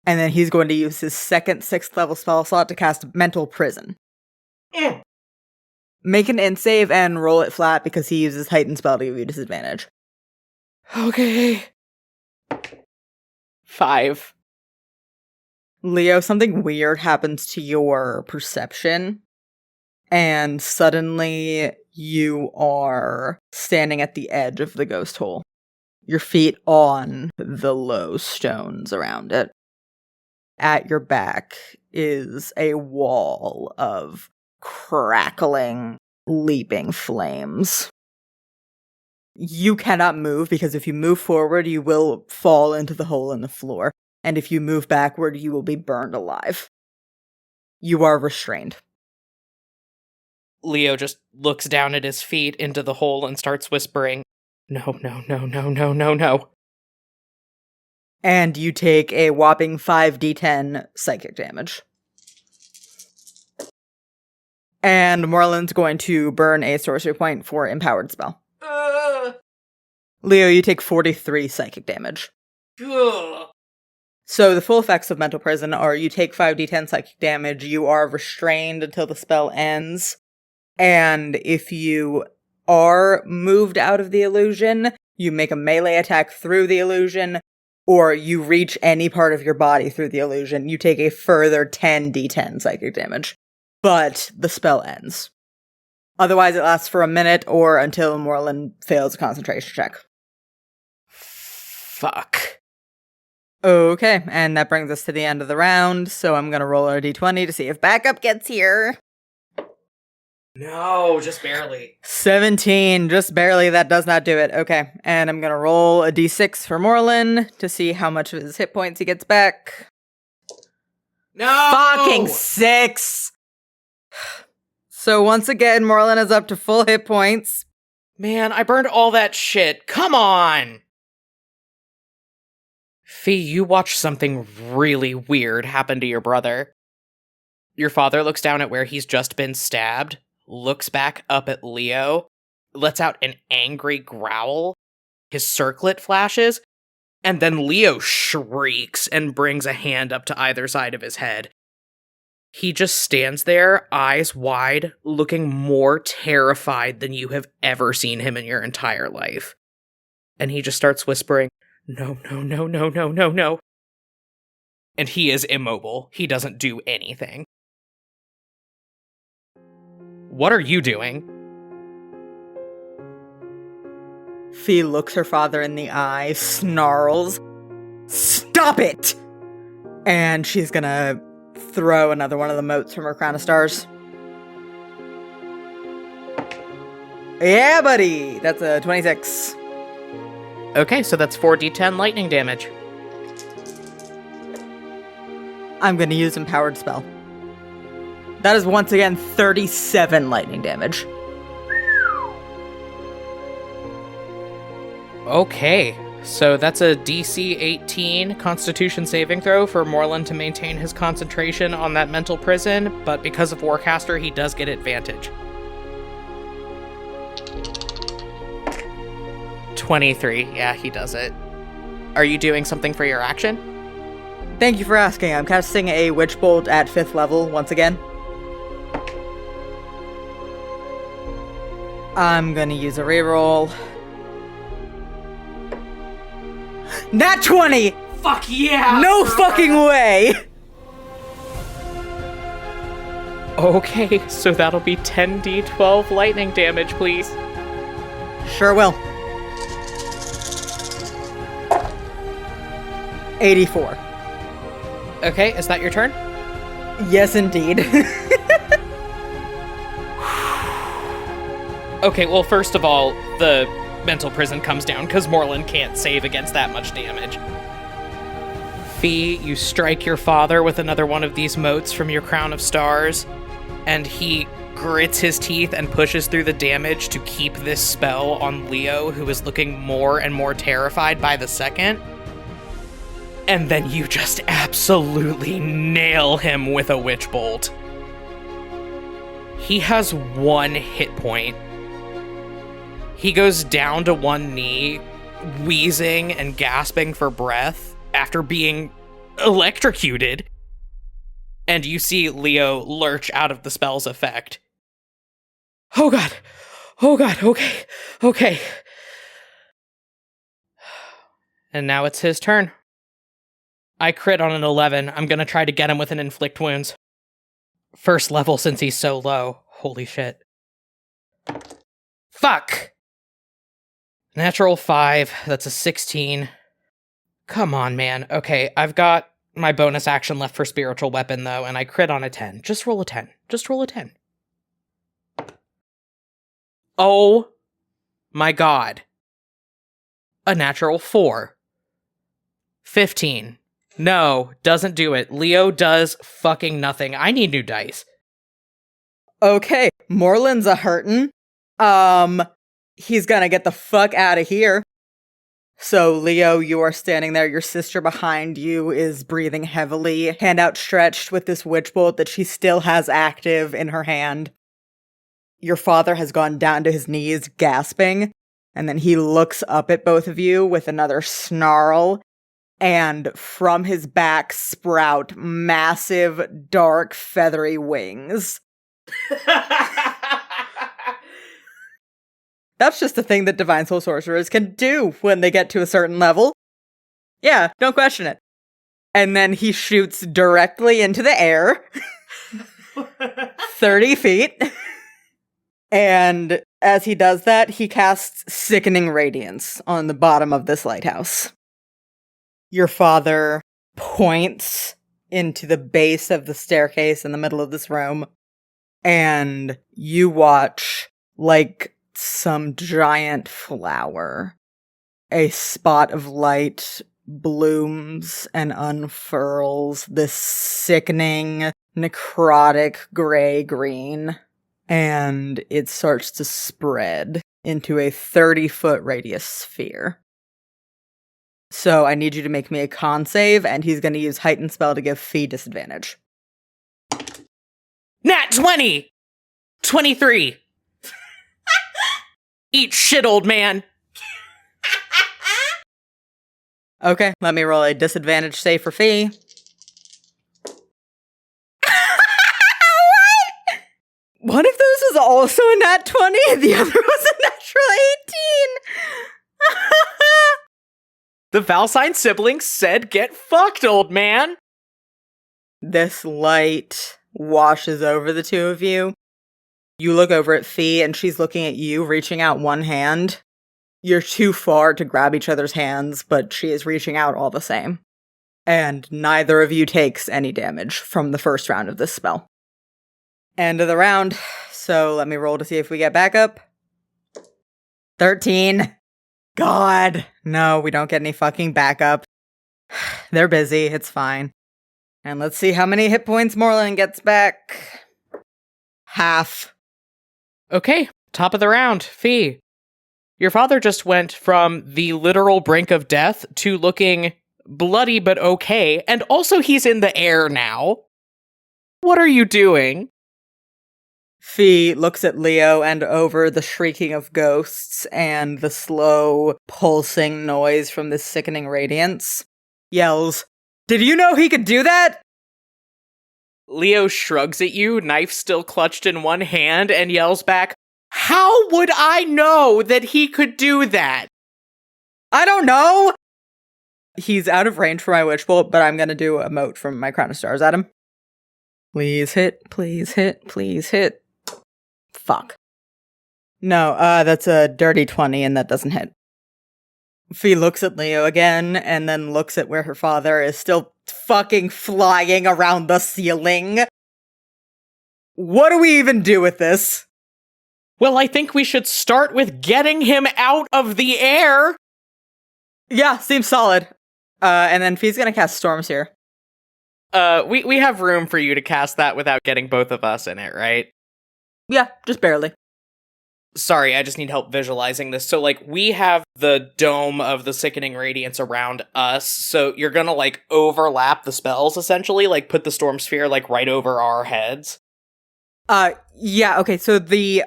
And then he's going to use his second 6th level spell slot to cast Mental Prison. Make an int save and roll it flat because he uses heightened spell to give you disadvantage. Okay. 5. Leo, something weird happens to your perception. And suddenly you are standing at the edge of the ghost hole. Your feet on the low stones around it. At your back is a wall of crackling, leaping flames. You cannot move because if you move forward, you will fall into the hole in the floor. And if you move backward, you will be burned alive. You are restrained. Leo just looks down at his feet into the hole and starts whispering, "No, no, no, no, no, no, no." And you take a whopping 5d10 psychic damage. And Morlin's going to burn a sorcery point for Empowered Spell. Leo, you take 43 psychic damage. So the full effects of Mental Prison are you take 5d10 psychic damage, you are restrained until the spell ends, and if you are moved out of the illusion, you make a melee attack through the illusion, or you reach any part of your body through the illusion, you take a further 10d10 psychic damage. But the spell ends. Otherwise, it lasts for a minute or until Morlin fails a concentration check. Fuck. Okay, and that brings us to the end of the round, so I'm gonna roll a d20 to see if backup gets here. No, just barely. 17, just barely, that does not do it. Okay, and I'm gonna roll a d6 for Morlin to see how much of his hit points he gets back. No! Fucking 6! So once again, Morlin is up to full hit points. Man, I burned all that shit. Come on! Fee, you watched something really weird happen to your brother. Your father looks down at where he's just been stabbed, looks back up at Leo, lets out an angry growl, his circlet flashes, and then Leo shrieks and brings a hand up to either side of his head. He just stands there, eyes wide, looking more terrified than you have ever seen him in your entire life. And he just starts whispering, "No, no, no, no, no, no, no." And he is immobile. He doesn't do anything. What are you doing? Fee looks her father in the eye, snarls, "Stop it!" And she's gonna throw another one of the motes from her crown of stars. Yeah, buddy! That's a 26. Okay, so that's 4d10 lightning damage. I'm gonna use Empowered Spell. That is once again 37 lightning damage. Okay, so that's a DC 18 Constitution saving throw for Morlin to maintain his concentration on that mental prison, but because of Warcaster, he does get advantage. 23, yeah, he does it. Are you doing something for your action? Thank you for asking. I'm casting a Witch Bolt at 5th level once again. I'm gonna use a reroll. Nat 20! Fuck yeah! No fucking way! Okay, so that'll be 10d12 lightning damage, please. Sure will. 84. Okay, is that your turn? Yes, indeed. Okay, well, first of all, the mental prison comes down, because Morlin can't save against that much damage. Fee, you strike your father with another one of these motes from your crown of stars, and he grits his teeth and pushes through the damage to keep this spell on Leo, who is looking more and more terrified by the second. And then you just absolutely nail him with a witch bolt. He has 1 hit point. He goes down to one knee, wheezing and gasping for breath after being electrocuted. And you see Leo lurch out of the spell's effect. Oh god, okay. And now it's his turn. I crit on an 11. I'm gonna try to get him with an inflict wounds. First level since he's so low. Holy shit. Fuck! Natural 5, that's a 16. Come on, man. Okay, I've got my bonus action left for spiritual weapon, though, and I crit on a 10. Just roll a 10. Just roll a 10. Oh my god. A natural 4. 15. No, doesn't do it. Leo does fucking nothing. I need new dice. Okay, Morlin's a hurtin'. He's gonna get the fuck out of here. So, Leo, you are standing there. Your sister behind you is breathing heavily, hand outstretched with this witch bolt that she still has active in her hand. Your father has gone down to his knees, gasping, and then he looks up at both of you with another snarl, and from his back sprout massive, dark, feathery wings. That's just a thing that Divine Soul Sorcerers can do when they get to a certain level. Yeah, don't question it. And then he shoots directly into the air. 30 feet. And as he does that, he casts Sickening Radiance on the bottom of this lighthouse. Your father points into the base of the staircase in the middle of this room, and you watch, like some giant flower, a spot of light blooms and unfurls this sickening, necrotic gray-green, and it starts to spread into a 30-foot radius sphere. So I need you to make me a con save, and he's going to use Heightened Spell to give Fee disadvantage. Nat 20! 23! Eat shit, old man! Okay, let me roll a disadvantage save for Fee. What? One of those was also a nat 20, the other was a natural 18! The Valsine siblings said, get fucked, old man! This light washes over the two of you. You look over at Fee, and she's looking at you, reaching out one hand. You're too far to grab each other's hands, but she is reaching out all the same. And neither of you takes any damage from the first round of this spell. End of the round, so let me roll to see if we get backup. 13. God, no, we don't get any fucking backup. They're busy, it's fine. And let's see how many hit points Morlin gets back. Half. Okay, top of the round, Fee. Your father just went from the literal brink of death to looking bloody but okay, and also he's in the air now. What are you doing? Fee looks at Leo and over the shrieking of ghosts and the slow, pulsing noise from this sickening radiance, yells, "Did you know he could do that?" Leo shrugs at you, knife still clutched in one hand, and yells back, "How would I know that he could do that?" I don't know! He's out of range for my witch bolt, but I'm gonna do a mote from my crown of stars at him. Please hit, please hit, please hit. Fuck. No, that's a dirty 20, and that doesn't hit. Fee looks at Leo again, and then looks at where her father is still fucking flying around the ceiling. What do we even do with this? Well, I think we should start with getting him out of the air. Yeah, seems solid. And then Fee's gonna cast Storms here. We have room for you to cast that without getting both of us in it, right? Yeah, just barely. Sorry, I just need help visualizing this. So, like, we have the dome of the Sickening Radiance around us, so you're gonna, like, overlap the spells, essentially, like, put the Storm Sphere, like, right over our heads. Yeah, okay, so the,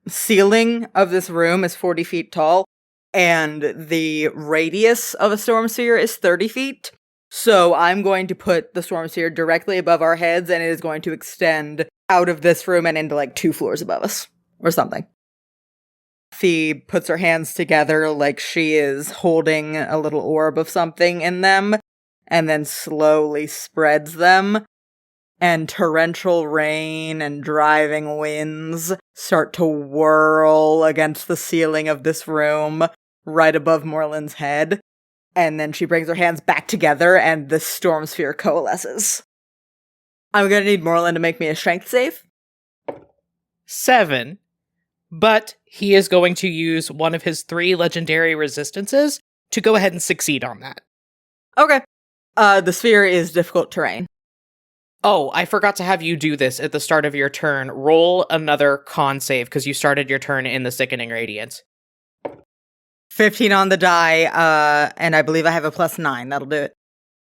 ceiling of this room is 40 feet tall, and the radius of a Storm Sphere is 30 feet. So I'm going to put the Storm Sphere directly above our heads, and it is going to extend out of this room and into, like, 2 floors above us, or something. Fee puts her hands together like she is holding a little orb of something in them, and then slowly spreads them, and torrential rain and driving winds start to whirl against the ceiling of this room right above Morlin's head, and then she brings her hands back together and the Storm Sphere coalesces. I'm gonna need Morlin to make me a strength save. 7. But he is going to use one of his 3 legendary resistances to go ahead and succeed on that. Okay. The sphere is difficult terrain. Oh, I forgot to have you do this at the start of your turn. Roll another con save, because you started your turn in the Sickening Radiance. 15 on the die, and I believe I have a +9. That'll do it.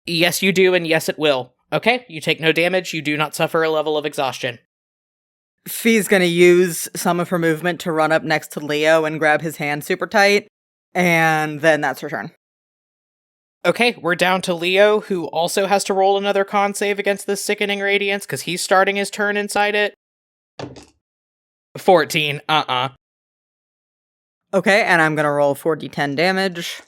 Yes, you do, and yes, it will. Okay, you take no damage, you do not suffer a level of exhaustion. Fee's gonna use some of her movement to run up next to Leo and grab his hand super tight, and then that's her turn. Okay, we're down to Leo, who also has to roll another con save against this Sickening Radiance, because he's starting his turn inside it. 14, Okay, and I'm gonna roll 4d10 damage.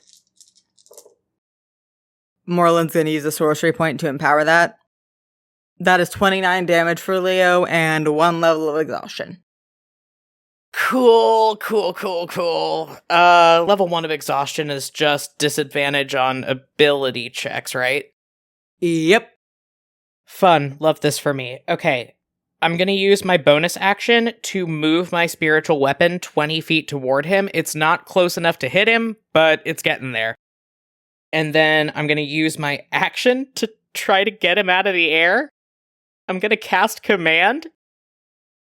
Morlin's gonna use a sorcery point to empower that. That is 29 damage for Leo, and 1 level of exhaustion. Cool. Level 1 of exhaustion is just disadvantage on ability checks, right? Yep. Fun. Love this for me. Okay. I'm gonna use my bonus action to move my spiritual weapon 20 feet toward him. It's not close enough to hit him, but it's getting there. And then I'm gonna use my action to try to get him out of the air. I'm gonna cast Command.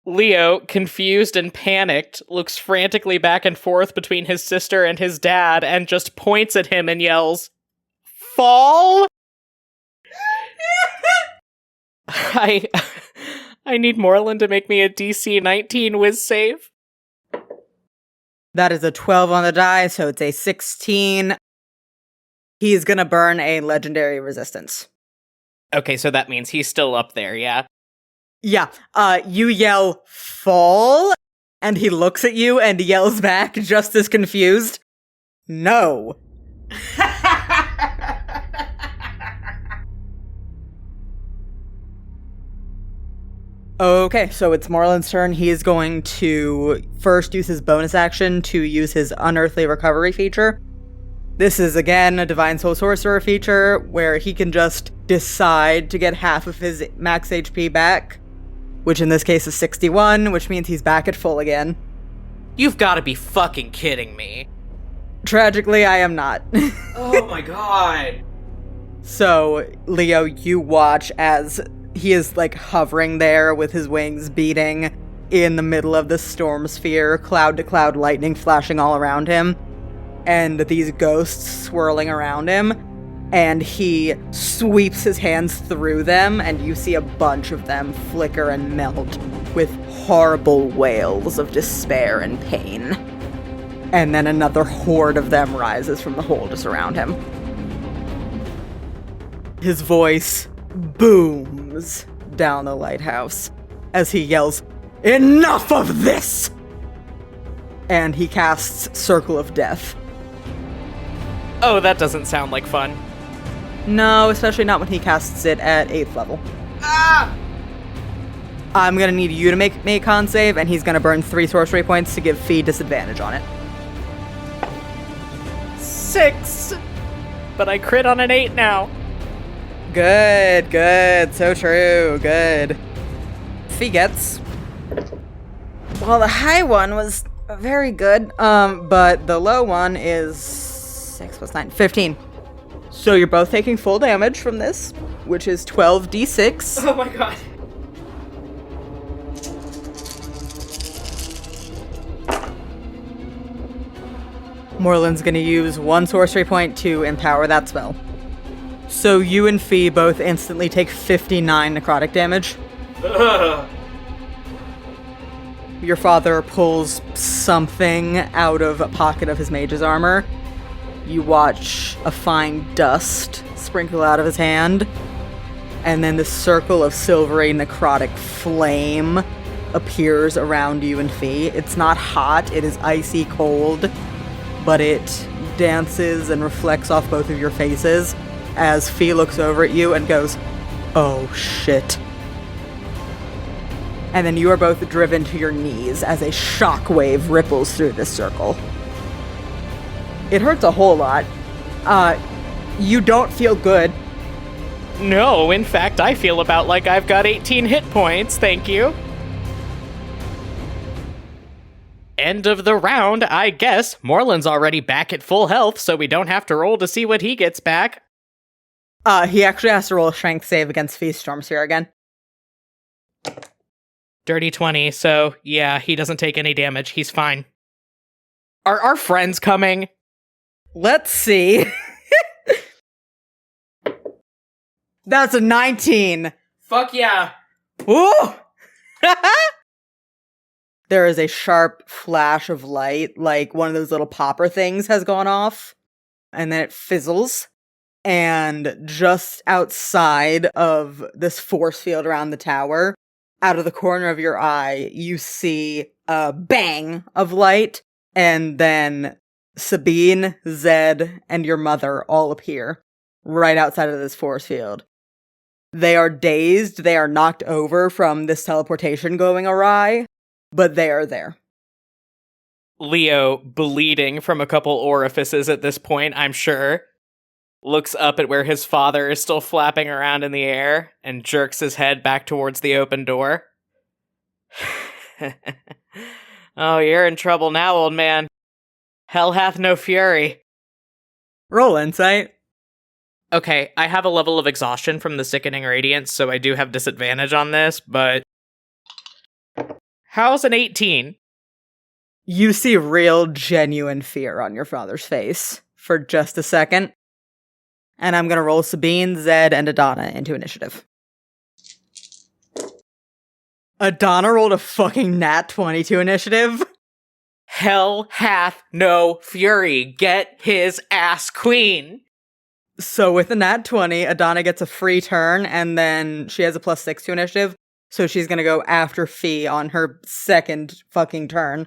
Leo, confused and panicked, looks frantically back and forth between his sister and his dad and just points at him and yells, "Fall!" I need Morlin to make me a DC 19 whiz save. That is a 12 on the die, so it's a 16. He's gonna burn a legendary resistance. Okay, so that means he's still up there, yeah? Yeah, you yell, "Fall," and he looks at you and yells back, just as confused, "No." Okay, so it's Morlin's turn. He is going to first use his bonus action to use his Unearthly Recovery feature. This is, again, a Divine Soul Sorcerer feature where he can just decide to get half of his max HP back, which in this case is 61, which means he's back at full again. You've gotta be fucking kidding me. Tragically, I am not. Oh my god. So, Leo, you watch as he is, like, hovering there with his wings beating in the middle of the storm sphere, cloud-to-cloud lightning flashing all around him, and these ghosts swirling around him, and he sweeps his hands through them, and you see a bunch of them flicker and melt with horrible wails of despair and pain. And then another horde of them rises from the hole just around him. His voice booms down the lighthouse as he yells, "Enough of this!" And he casts Circle of Death. Oh, that doesn't sound like fun. No, especially not when he casts it at 8th level. Ah! I'm gonna need you to make a con save, and he's gonna burn 3 sorcery points to give Fee disadvantage on it. 6! But I crit on an 8 now. Good, so true, good. Fee gets Well, the high one was very good, but the low one is 6 plus 9, 15. So you're both taking full damage from this, which is 12d6. Oh my god. Morlin's gonna use 1 sorcery point to empower that spell. So you and Fee both instantly take 59 necrotic damage. Your father pulls something out of a pocket of his mage's armor. You watch a fine dust sprinkle out of his hand, and then the circle of silvery necrotic flame appears around you and Fee. It's not hot, it is icy cold, but it dances and reflects off both of your faces as Fee looks over at you and goes, "Oh shit." And then you are both driven to your knees as a shockwave ripples through this circle. It hurts a whole lot. You don't feel good. No, in fact, I feel about like I've got 18 hit points, thank you. End of the round, I guess. Morlin's already back at full health, so we don't have to roll to see what he gets back. He actually has to roll a strength save against Feast Storm Sphere again. Dirty 20, so yeah, he doesn't take any damage. He's fine. Are our friends coming? Let's see. That's a 19. Fuck yeah. Ooh! There is a sharp flash of light, like one of those little popper things has gone off, and then it fizzles. And just outside of this force field around the tower, out of the corner of your eye, you see a bang of light, and then Sabine, Zed, and your mother all appear right outside of this force field. They are dazed, they are knocked over from this teleportation going awry, but they are there. Leo, bleeding from a couple orifices at this point, I'm sure, looks up at where his father is still flapping around in the air and jerks his head back towards the open door. Oh, you're in trouble now, old man. Hell hath no fury. Roll insight. Okay, I have a level of exhaustion from the sickening radiance, so I do have disadvantage on this, but... How's an 18? You see real, genuine fear on your father's face for just a second. And I'm gonna roll Sabine, Zed, and Adana into initiative. Adana rolled a fucking nat 20 to initiative. Hell hath no fury. Get his ass queen. So with the nat 20, Adana gets a free turn, and then she has a +6 to initiative. So she's gonna go after Fee on her second fucking turn.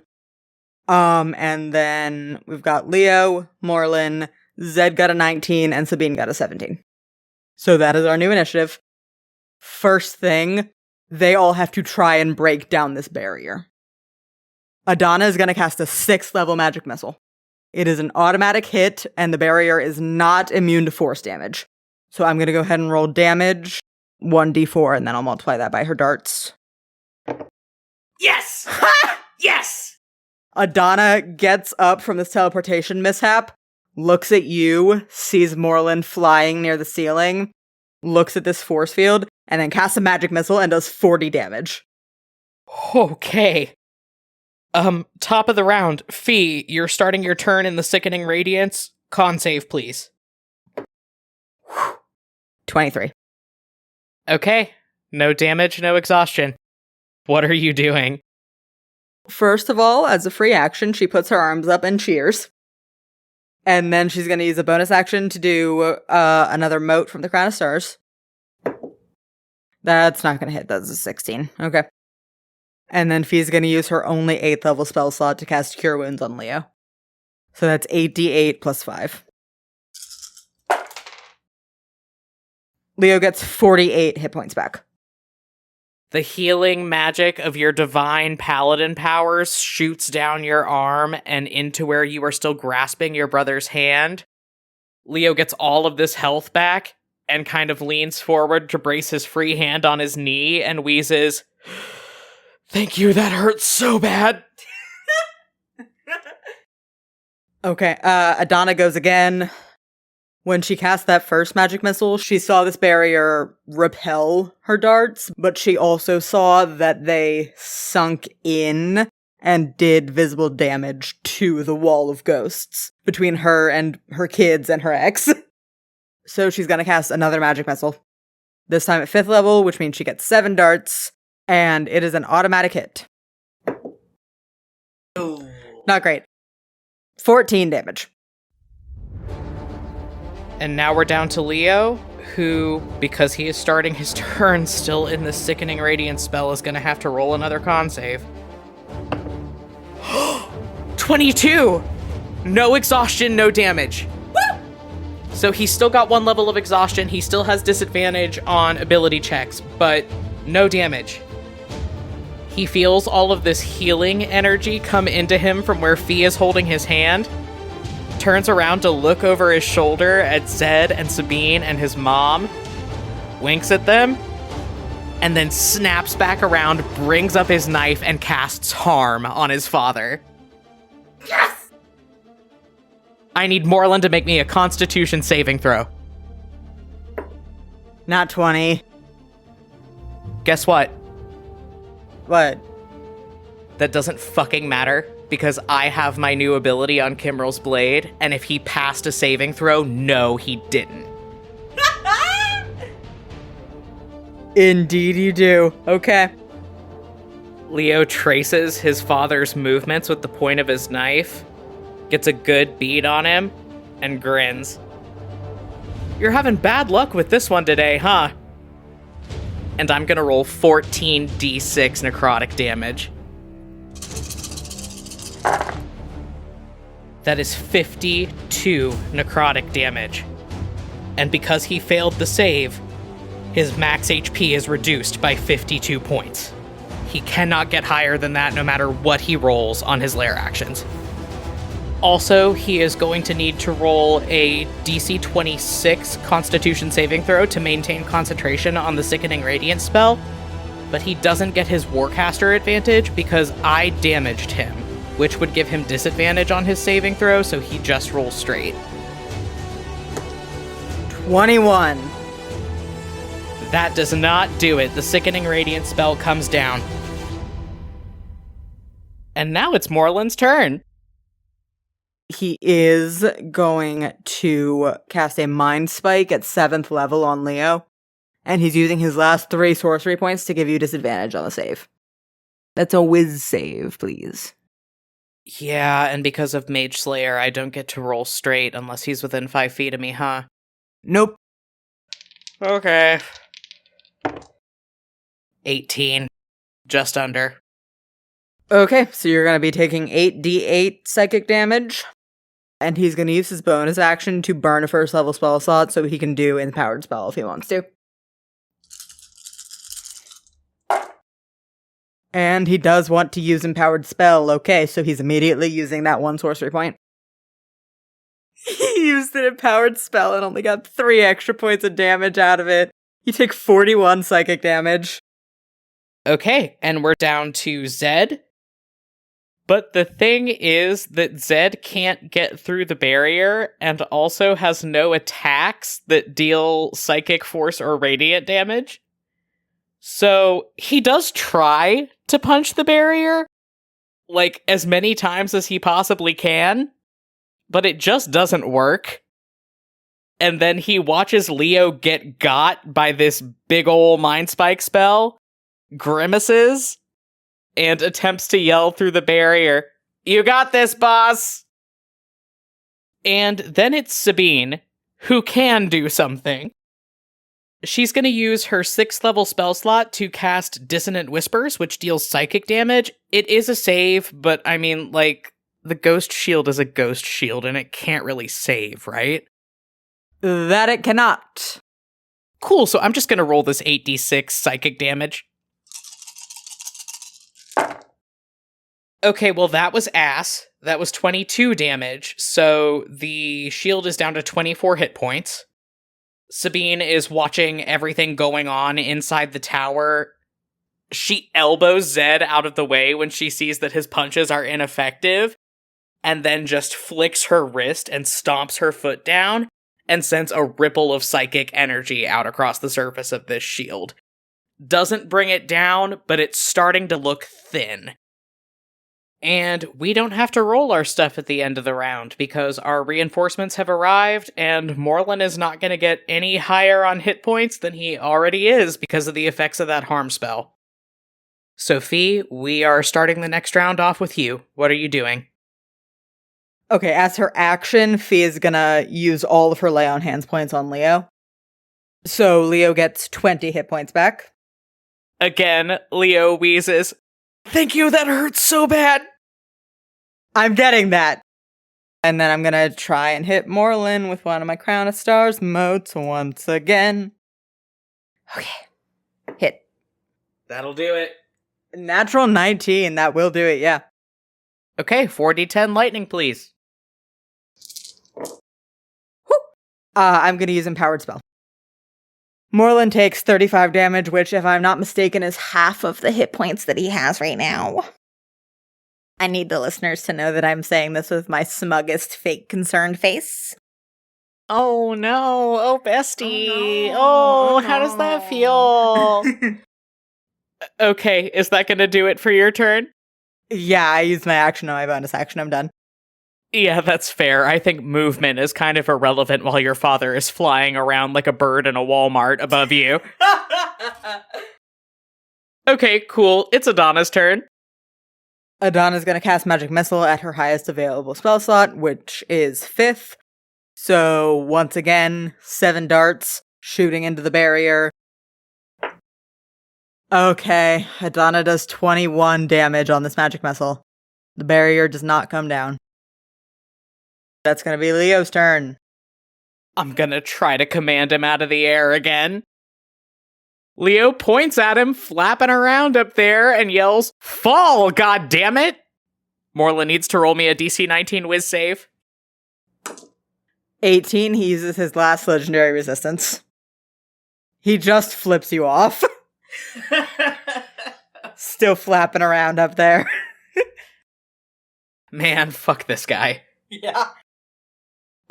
And then we've got Leo, Morlin, Zed got a 19, and Sabine got a 17. So that is our new initiative. First thing, they all have to try and break down this barrier. Adana is going to cast a 6th level magic missile. It is an automatic hit, and the barrier is not immune to force damage. So I'm going to go ahead and roll damage, 1d4, and then I'll multiply that by her darts. Yes! Yes! Adana gets up from this teleportation mishap, looks at you, sees Morlin flying near the ceiling, looks at this force field, and then casts a magic missile and does 40 damage. Okay. Top of the round. Fee, you're starting your turn in the sickening radiance. Con save, please. 23. Okay. No damage, no exhaustion. What are you doing? First of all, as a free action, she puts her arms up and cheers. And then she's going to use a bonus action to do another mote from the Crown of Stars. That's not going to hit. That's a 16. Okay. And then Fee's going to use her only 8th level spell slot to cast Cure Wounds on Leo. So that's 8d8 plus 5. Leo gets 48 hit points back. The healing magic of your divine paladin powers shoots down your arm and into where you are still grasping your brother's hand. Leo gets all of this health back and kind of leans forward to brace his free hand on his knee and wheezes, Thank you, that hurts so bad. Okay, Adana goes again. When she cast that first magic missile, she saw this barrier repel her darts, but she also saw that they sunk in and did visible damage to the wall of ghosts between her and her kids and her ex. So she's gonna cast another magic missile. This time at 5th level, which means she gets 7 darts, and it is an automatic hit. Ooh. Not great. 14 damage. And now we're down to Leo, who, because he is starting his turn still in the Sickening Radiance spell, is going to have to roll another con save. 22! No exhaustion, no damage. Woo! So he's still got 1 level of exhaustion, he still has disadvantage on ability checks, but no damage. He feels all of this healing energy come into him from where Fee is holding his hand, turns around to look over his shoulder at Zed and Sabine and his mom, winks at them, and then snaps back around, brings up his knife, and casts Harm on his father. Yes! I need Morlin to make me a Constitution saving throw. Not 20. Guess what? What? That doesn't fucking matter, because I have my new ability on Kimryl's blade, and if he passed a saving throw, no, he didn't. Indeed you do. Okay. Leo traces his father's movements with the point of his knife, gets a good bead on him, and grins. You're having bad luck with this one today, huh? And I'm gonna roll 14d6 necrotic damage. That is 52 necrotic damage. And because he failed the save, his max HP is reduced by 52 points. He cannot get higher than that no matter what he rolls on his lair actions. Also, he is going to need to roll a DC 26 Constitution saving throw to maintain concentration on the Sickening Radiance spell, but he doesn't get his Warcaster advantage because I damaged him, which would give him disadvantage on his saving throw, so he just rolls straight. 21. That does not do it. The Sickening Radiance spell comes down. And now it's Morlin's turn. He is going to cast a Mind Spike at 7th level on Leo, and he's using his last 3 sorcery points to give you disadvantage on the save. That's a whiz save, please. Yeah, and because of Mage Slayer, I don't get to roll straight unless he's within 5 feet of me, huh? Nope. Okay. 18. Just under. Okay, so you're going to be taking 8d8 psychic damage, and he's going to use his bonus action to burn a 1st level spell slot so he can do Empowered Spell if he wants to. And he does want to use Empowered Spell, okay, so he's immediately using that 1 sorcery point. He used an Empowered Spell and only got 3 extra points of damage out of it. You take 41 psychic damage. Okay, and we're down to Zed. But the thing is that Zed can't get through the barrier and also has no attacks that deal psychic force or radiant damage. So he does try to punch the barrier, like, as many times as he possibly can, but it just doesn't work. And then he watches Leo get got by this big ol' Mind Spike spell, grimaces, and attempts to yell through the barrier, "You got this, boss!" And then it's Sabine, who can do something. She's going to use her 6th level spell slot to cast Dissonant Whispers, which deals psychic damage. It is a save, but I mean, like, the ghost shield is a ghost shield, and it can't really save, right? That it cannot. Cool, so I'm just going to roll this 8d6 psychic damage. Okay, well, that was ass. That was 22 damage, so the shield is down to 24 hit points. Sabine is watching everything going on inside the tower, She elbows Zed out of the way when she sees that his punches are ineffective, and then just flicks her wrist and stomps her foot down and sends a ripple of psychic energy out across the surface of this shield. Doesn't bring it down, but it's starting to look thin. And we don't have to roll our stuff at the end of the round because our reinforcements have arrived and Morlin is not going to get any higher on hit points than he already is because of the effects of that harm spell. Sophie, we are starting the next round off with you. What are you doing? Okay, as her action, Fee is gonna use all of her lay on hands points on Leo. So Leo gets 20 hit points back. Again, Leo wheezes. Thank you, that hurts so bad. I'm getting that. And then I'm gonna try and hit Morlin with one of my Crown of Stars motes once again. Okay. Hit. That'll do it. Natural 19, that will do it, yeah. Okay, 4d10 lightning, please. I'm gonna use Empowered Spell. Morlin takes 35 damage, which, if I'm not mistaken, is half of the hit points that he has right now. I need the listeners to know that I'm saying this with my smuggest fake concerned face. Oh no, oh bestie. Oh, no. How does that feel? Okay, is that gonna do it for your turn? Yeah, I used my action on my bonus action, I'm done. Yeah, that's fair. I think movement is kind of irrelevant while your father is flying around like a bird in a Walmart above you. Okay, cool. It's Adana's turn. Adana's gonna cast Magic Missile at her highest available spell slot, which is 5th. So, once again, 7 darts, shooting into the barrier. Okay, Adana does 21 damage on this Magic Missile. The barrier does not come down. That's gonna be Leo's turn. I'm gonna try to command him out of the air again. Leo points at him, flapping around up there, and yells, "Fall, goddammit!" Morlin needs to roll me a DC 19 whiz save. 18, he uses his last legendary resistance. He just flips you off. Still flapping around up there. Man, fuck this guy. Yeah.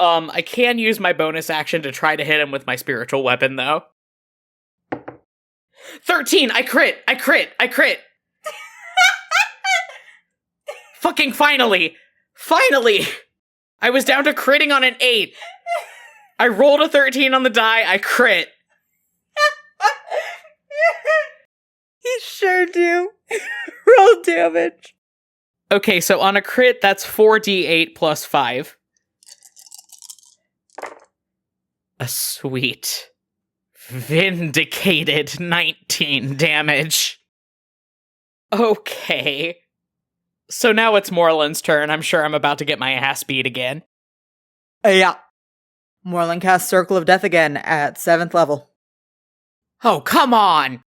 I can use my bonus action to try to hit him with my spiritual weapon, though. 13! I crit! Fucking finally! Finally! I was down to critting on an 8. I rolled a 13 on the die, I crit. You sure do. Roll damage. Okay, so on a crit, that's 4d8 plus 5. A sweet, vindicated 19 damage. Okay. So now it's Morlin's turn. I'm sure I'm about to get my ass beat again. Yeah. Morlin casts Circle of Death again at 7th level. Oh, come on!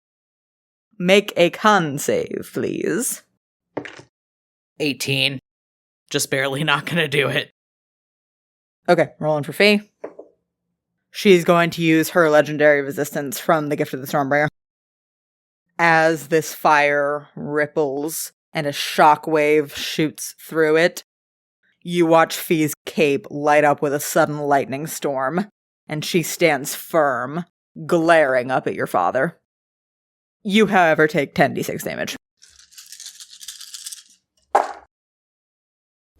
Make a con save, please. 18. Just barely not gonna do it. Okay, rolling for Fee. She's going to use her legendary resistance from the Gift of the Stormbringer. As this fire ripples and a shockwave shoots through it, you watch Fee's cape light up with a sudden lightning storm, and she stands firm, glaring up at your father. You, however, take 10d6 damage.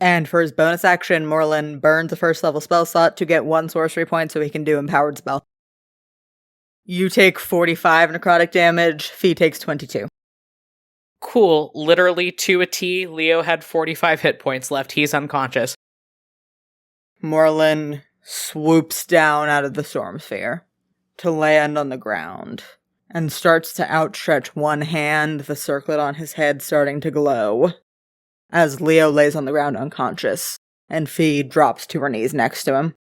And for his bonus action, Morlin burns a first level spell slot to get 1 sorcery point so he can do Empowered Spell. You take 45 necrotic damage, Fee takes 22. Cool. Literally to a T, Leo had 45 hit points left. He's unconscious. Morlin swoops down out of the storm sphere to land on the ground and starts to outstretch one hand, the circlet on his head starting to glow, as Leo lays on the ground unconscious, and Fee drops to her knees next to him.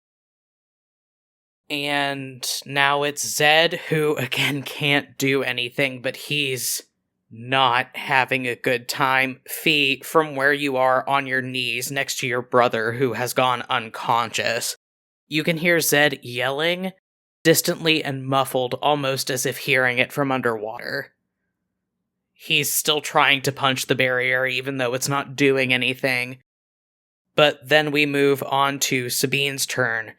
And now it's Zed, who, again, can't do anything, but he's not having a good time. Fee, from where you are on your knees next to your brother, who has gone unconscious, you can hear Zed yelling, distantly and muffled, almost as if hearing it from underwater. He's still trying to punch the barrier, even though it's not doing anything. But then we move on to Sabine's turn,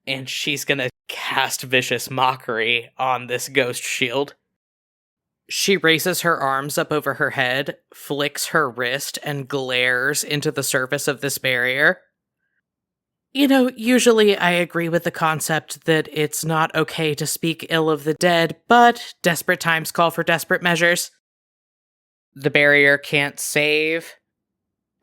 and she's gonna cast Vicious Mockery on this ghost shield. She raises her arms up over her head, flicks her wrist, and glares into the surface of this barrier. You know, usually I agree with the concept that it's not okay to speak ill of the dead, but desperate times call for desperate measures. The barrier can't save.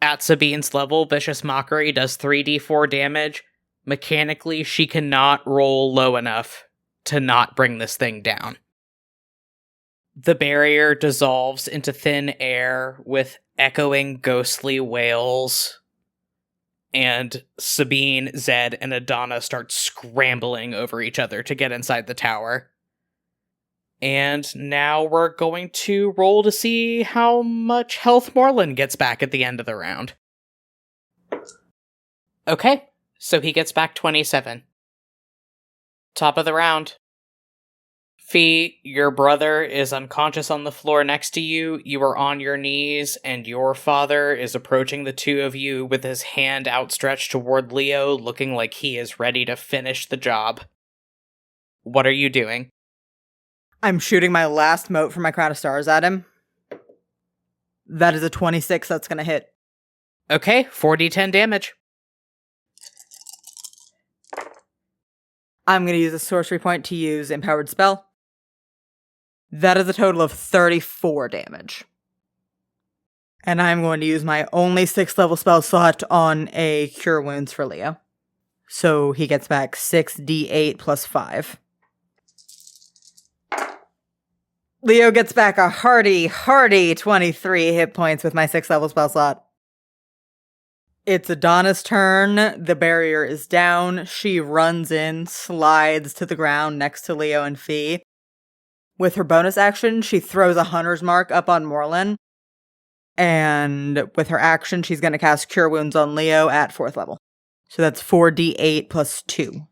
At Sabine's level, Vicious Mockery does 3d4 damage. Mechanically, she cannot roll low enough to not bring this thing down. The barrier dissolves into thin air with echoing ghostly wails. And Sabine, Zed, and Adana start scrambling over each other to get inside the tower. And now we're going to roll to see how much health Morlin gets back at the end of the round. Okay, so he gets back 27. Top of the round. Fee, your brother is unconscious on the floor next to you. You are on your knees, and your father is approaching the two of you with his hand outstretched toward Leo, looking like he is ready to finish the job. What are you doing? I'm shooting my last mote from my Crown of Stars at him. That is a 26 that's going to hit. Okay, 4d10 damage. I'm going to use a sorcery point to use Empowered Spell. That is a total of 34 damage. And I'm going to use my only 6th level spell slot on a Cure Wounds for Leo. So he gets back 6d8 plus 5. Leo gets back a hearty 23 hit points with my 6th level spell slot. It's Adana's turn. The barrier is down. She runs in, slides to the ground next to Leo and Fee. With her bonus action, she throws a Hunter's Mark up on Morlin. And with her action, she's going to cast Cure Wounds on Leo at 4th level. So that's 4d8 plus 2.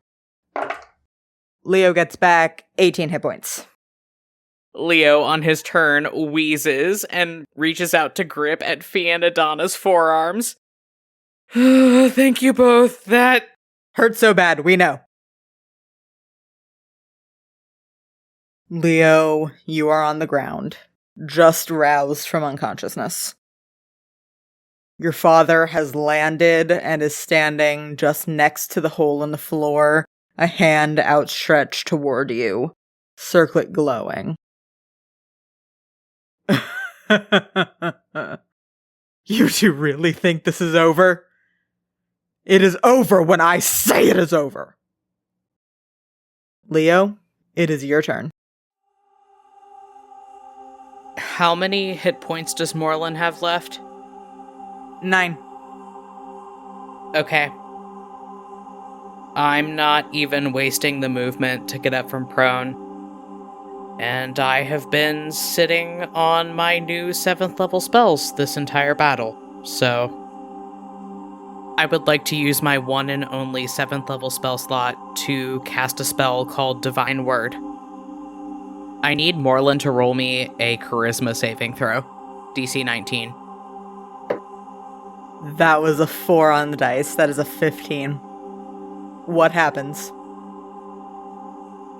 Leo gets back 18 hit points. Leo, on his turn, wheezes and reaches out to grip at Fee and Adana's forearms. Thank you both. That hurts so bad, we know. Leo, you are on the ground, just roused from unconsciousness. Your father has landed and is standing just next to the hole in the floor, a hand outstretched toward you, circlet glowing. You two really think this is over? It is over when I say it is over. Leo, it is your turn. How many hit points does Morlin have left? 9. Okay. I'm not even wasting the movement to get up from prone. And I have been sitting on my new 7th level spells this entire battle, so I would like to use my one and only 7th level spell slot to cast a spell called Divine Word. I need Morlin to roll me a Charisma saving throw, DC 19. That was a 4 on the dice. That is a 15. What happens?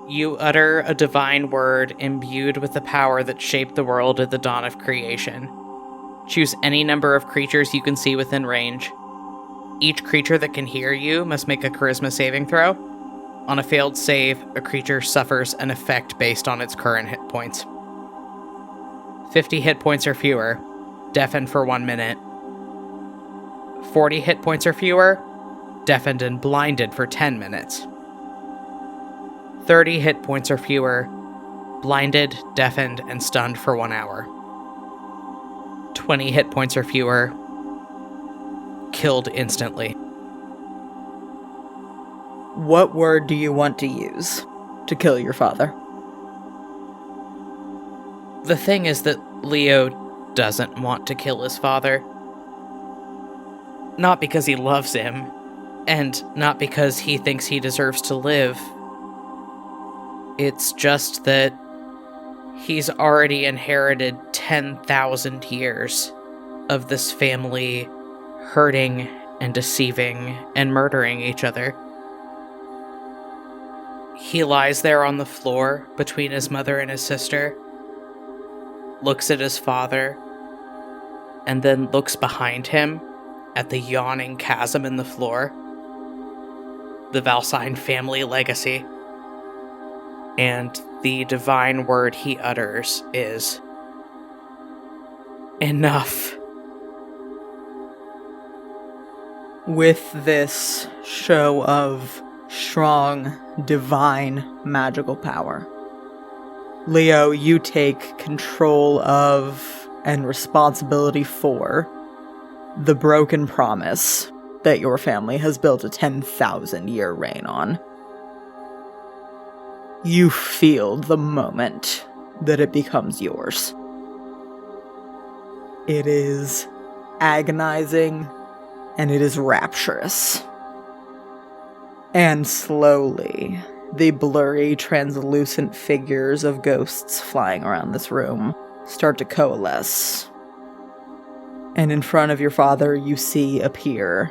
You utter a divine word imbued with the power that shaped the world at the dawn of creation. Choose any number of creatures you can see within range. Each creature that can hear you must make a Charisma saving throw. On a failed save, a creature suffers an effect based on its current hit points. 50 hit points or fewer, deafened for 1 minute. 40 hit points or fewer, deafened and blinded for 10 minutes. 30 hit points or fewer, blinded, deafened, and stunned for 1 hour. 20 hit points or fewer, killed instantly. What word do you want to use to kill your father? The thing is that Leo doesn't want to kill his father. Not because he loves him, and not because he thinks he deserves to live. It's just that he's already inherited 10,000 years of this family hurting and deceiving and murdering each other. He lies there on the floor between his mother and his sister, looks at his father, and then looks behind him at the yawning chasm in the floor, the Valsine family legacy, and the divine word he utters is, "Enough." With this show of strong, divine, magical power, Leo, you take control of and responsibility for the broken promise that your family has built a 10,000-year reign on. You feel the moment that it becomes yours. It is agonizing, and it is rapturous. And slowly, the blurry, translucent figures of ghosts flying around this room start to coalesce. And in front of your father, you see appear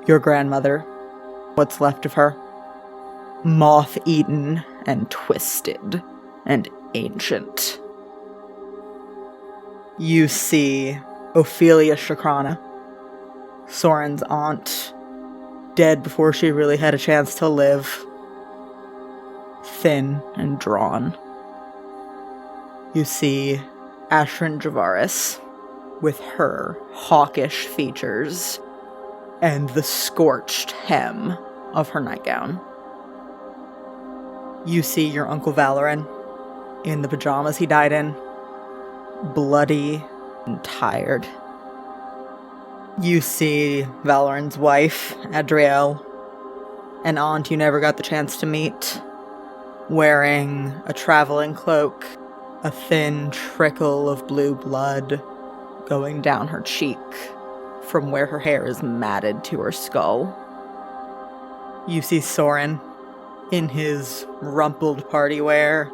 your grandmother, what's left of her, moth-eaten and twisted and ancient. You see Ophelia Shakrana, Soren's aunt, dead before she really had a chance to live, thin and drawn. You see Ashrin Javaris with her hawkish features and the scorched hem of her nightgown. You see your Uncle Valoran in the pajamas he died in, bloody and tired. You see Valoran's wife, Adrielle, an aunt you never got the chance to meet, wearing a traveling cloak, a thin trickle of blue blood going down her cheek from where her hair is matted to her skull. You see Soren in his rumpled party wear,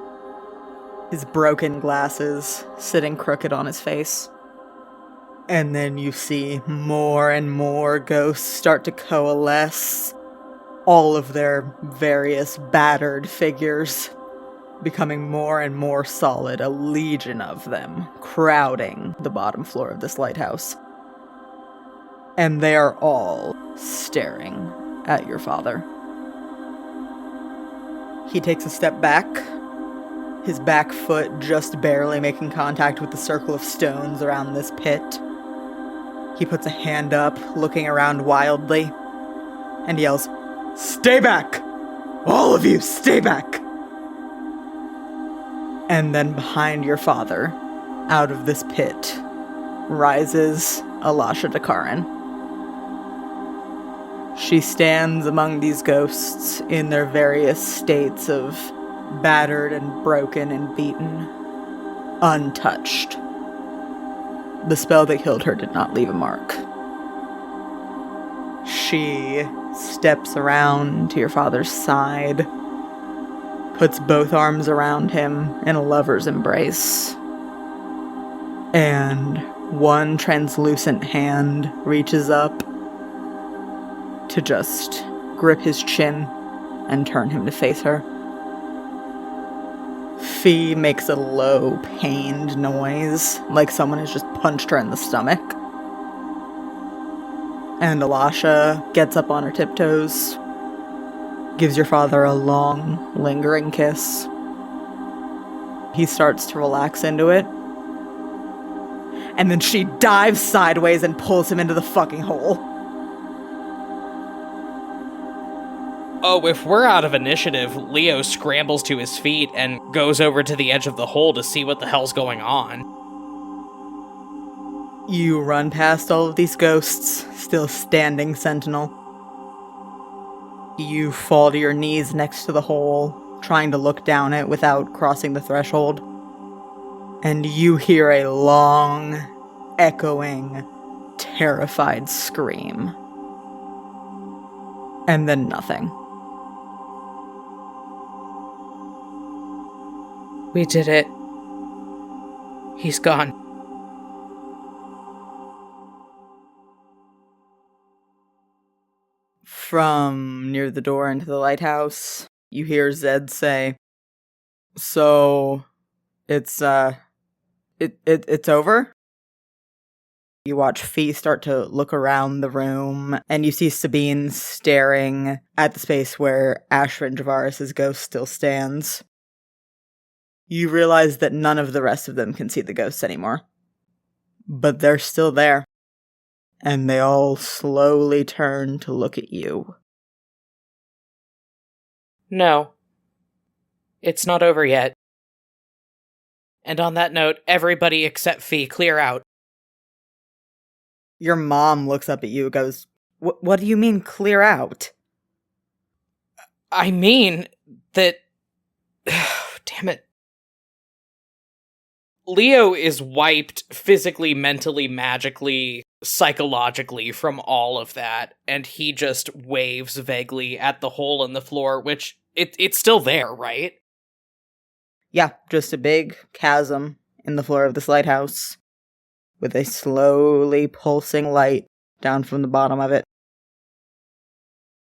his broken glasses sitting crooked on his face. And then you see more and more ghosts start to coalesce, all of their various battered figures becoming more and more solid, a legion of them crowding the bottom floor of this lighthouse. And they are all staring at your father. He takes a step back, his back foot just barely making contact with the circle of stones around this pit. He puts a hand up, looking around wildly, and yells, "Stay back! All of you, stay back!" And then behind your father, out of this pit, rises Alasha Dakaran. She stands among these ghosts in their various states of battered and broken and beaten, untouched. The spell that killed her did not leave a mark. She steps around to your father's side, puts both arms around him in a lover's embrace, and one translucent hand reaches up to just grip his chin and turn him to face her. Fee makes a low, pained noise, like someone has just punched her in the stomach. And Alasha gets up on her tiptoes, gives your father a long, lingering kiss. He starts to relax into it. And then she dives sideways and pulls him into the fucking hole. Oh, if we're out of initiative, Leo scrambles to his feet and goes over to the edge of the hole to see what the hell's going on. You run past all of these ghosts, still standing sentinel. You fall to your knees next to the hole, trying to look down it without crossing the threshold. And you hear a long, echoing, terrified scream. And then nothing. We did it. He's gone. From near the door into the lighthouse, you hear Zed say, "So, it's over?" You watch Fee start to look around the room, and you see Sabine staring at the space where Ashra Javaris' ghost still stands. You realize that none of the rest of them can see the ghosts anymore. But they're still there. And they all slowly turn to look at you. No. It's not over yet. And on that note, everybody except Fee, clear out. Your mom looks up at you and goes, What do you mean, clear out? I mean that... Damn it. Leo is wiped physically, mentally, magically, psychologically from all of that, and he just waves vaguely at the hole in the floor, which it's still there, right? Yeah, just a big chasm in the floor of this lighthouse, with a slowly pulsing light down from the bottom of it.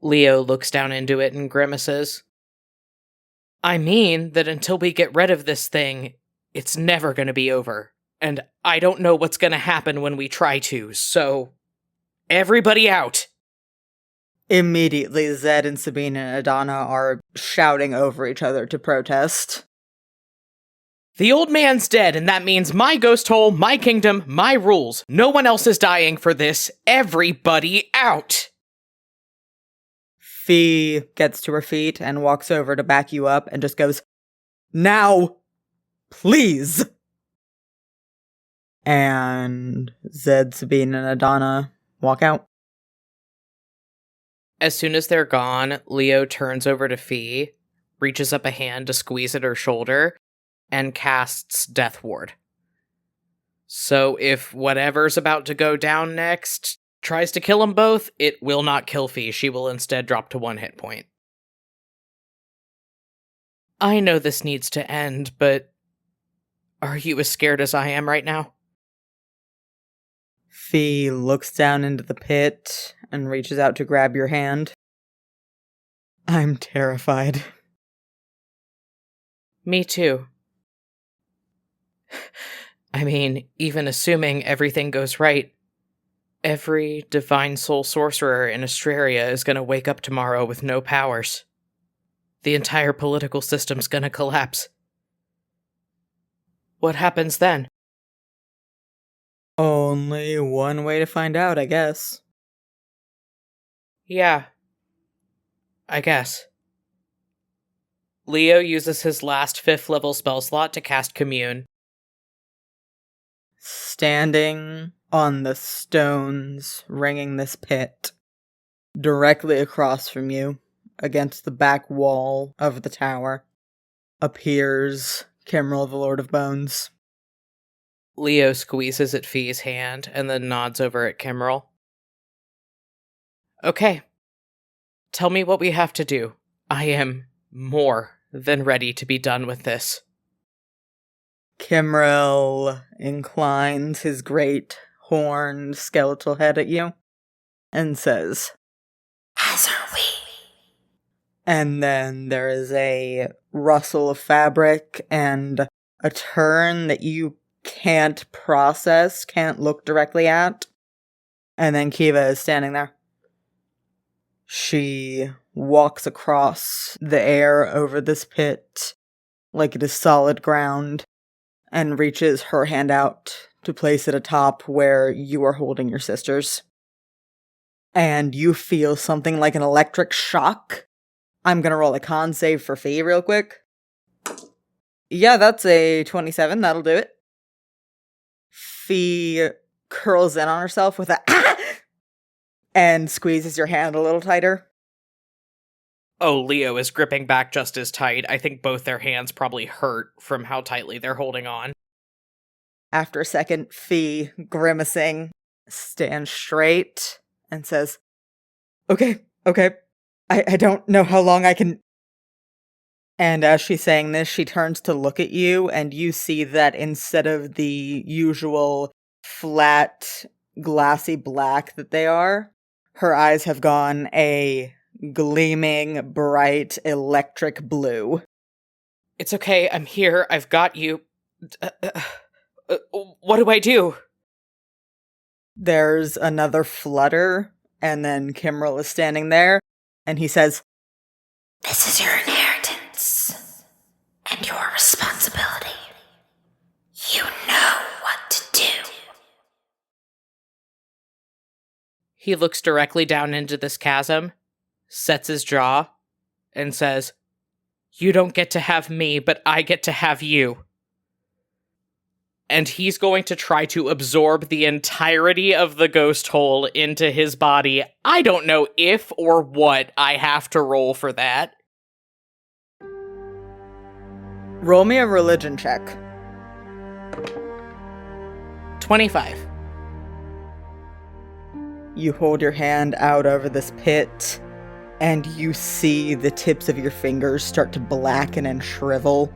Leo looks down into it and grimaces. I mean that until we get rid of this thing, it's never going to be over. And I don't know what's going to happen when we try to, so... Everybody out! Immediately, Zed and Sabine and Adana are shouting over each other to protest. The old man's dead, and that means my ghost hole, my kingdom, my rules. No one else is dying for this. Everybody out! Fee gets to her feet and walks over to back you up and just goes, Now! Please! And Zed, Sabine, and Adana walk out. As soon as they're gone, Leo turns over to Fee, reaches up a hand to squeeze at her shoulder, and casts Death Ward. So if whatever's about to go down next tries to kill them both, it will not kill Fee. She will instead drop to 1 hit point. I know this needs to end, but are you as scared as I am right now? Fee looks down into the pit and reaches out to grab your hand. I'm terrified. Me too. I mean, even assuming everything goes right, every divine soul sorcerer in Astraria is going to wake up tomorrow with no powers. The entire political system's going to collapse. What happens then? Only one way to find out, I guess. Yeah. I guess. Leo uses his last 5th level spell slot to cast Commune. Standing on the stones ringing this pit, directly across from you, against the back wall of the tower, appears Kimryl, the Lord of Bones. Leo squeezes at Fee's hand and then nods over at Kimryl. Okay. Tell me what we have to do. I am more than ready to be done with this. Kimryl inclines his great horned skeletal head at you and says, As are we. and then there is a rustle of fabric and a turn that you can't process, can't look directly at. And then Kiva is standing there. She walks across the air over this pit like it is solid ground and reaches her hand out to place it atop where you are holding your sisters. And you feel something like an electric shock. I'm gonna roll a con save for Fee real quick. Yeah, that's a 27. That'll do it. Fee curls in on herself with a and squeezes your hand a little tighter. Oh, Leo is gripping back just as tight. I think both their hands probably hurt from how tightly they're holding on. After a second, Fee, grimacing, stands straight and says, Okay. I don't know how long I can... And as she's saying this, she turns to look at you, and you see that instead of the usual flat, glassy black that they are, her eyes have gone a gleaming, bright, electric blue. It's okay, I'm here, I've got you. What do I do? There's another flutter, and then Kimryl is standing there, and he says, This is your inheritance and your responsibility. You know what to do. He looks directly down into this chasm, sets his jaw, and says, You don't get to have me, but I get to have you. And he's going to try to absorb the entirety of the ghost hole into his body. I don't know if or what I have to roll for that. Roll me a religion check. 25. You hold your hand out over this pit, and you see the tips of your fingers start to blacken and shrivel.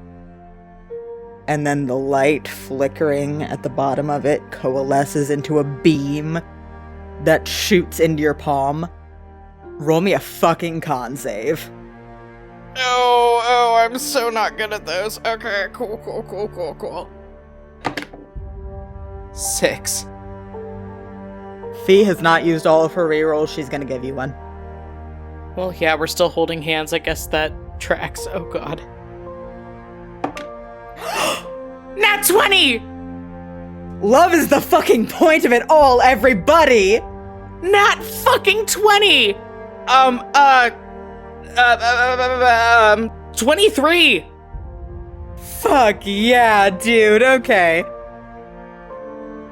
And then the light flickering at the bottom of it coalesces into a beam that shoots into your palm. Roll me a fucking con save. Oh, I'm so not good at those. Okay, cool. 6. Fee has not used all of her rerolls. She's gonna give you one. Well, yeah, we're still holding hands. I guess that tracks. Oh, God. Nat 20! Love is the fucking point of it all, everybody! Nat fucking 20! 23! Fuck yeah, dude, okay.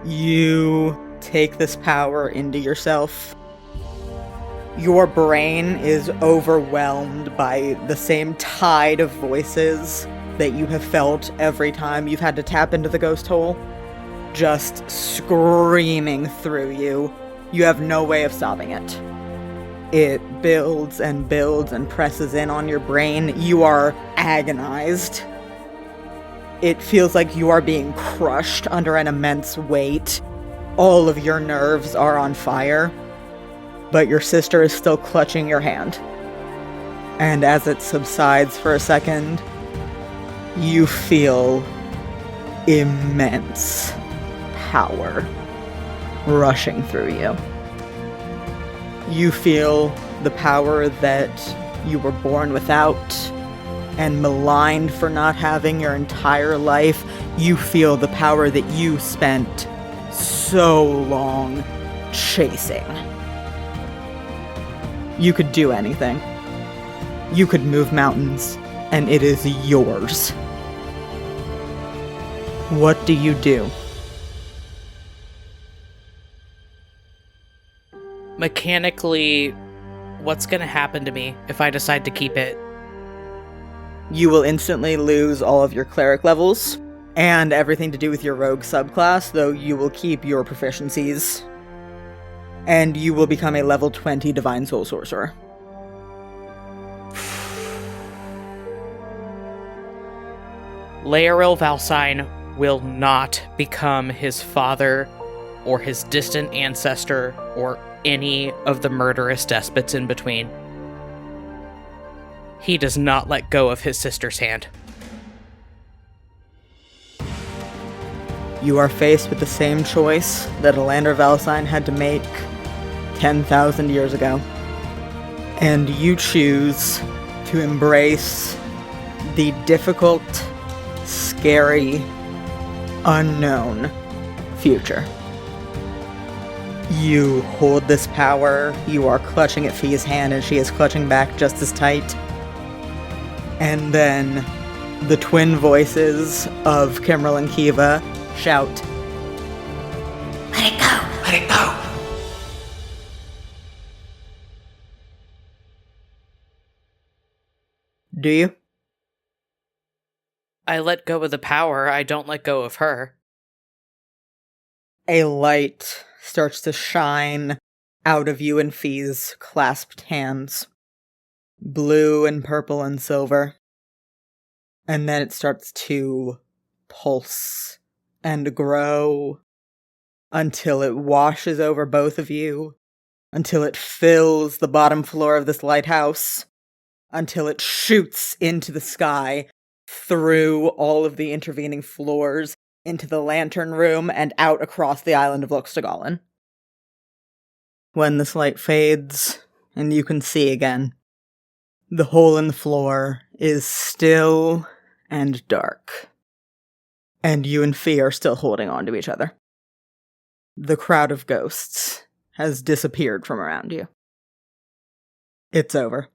You take this power into yourself. Your brain is overwhelmed by the same tide of voices that you have felt every time you've had to tap into the ghost hole. Just screaming through you. You have no way of stopping it. It builds and builds and presses in on your brain. You are agonized. It feels like you are being crushed under an immense weight. All of your nerves are on fire, but your sister is still clutching your hand. And as it subsides for a second, you feel immense power rushing through you. You feel the power that you were born without and maligned for not having your entire life. You feel the power that you spent so long chasing. You could do anything. You could move mountains, and it is yours. What do you do? Mechanically, what's gonna happen to me if I decide to keep it? You will instantly lose all of your cleric levels and everything to do with your rogue subclass, though you will keep your proficiencies. And you will become a level 20 Divine Soul Sorcerer. Laeril Valsine will not become his father or his distant ancestor or any of the murderous despots in between. He does not let go of his sister's hand. You are faced with the same choice that Elander Valsine had to make 10,000 years ago. And you choose to embrace the difficult, scary, unknown future. You hold this power, you are clutching at Fee's hand, and she is clutching back just as tight. And then the twin voices of Kimryl and Kiva shout, Let it go! Let it go! Do you? I let go of the power, I don't let go of her. A light starts to shine out of you and Fee's clasped hands. Blue and purple and silver. And then it starts to pulse and grow until it washes over both of you, until it fills the bottom floor of this lighthouse, until it shoots into the sky through all of the intervening floors into the lantern room and out across the island of Loxtagallen. When this light fades and you can see again, the hole in the floor is still and dark. And you and Fee are still holding on to each other. The crowd of ghosts has disappeared from around you. It's over.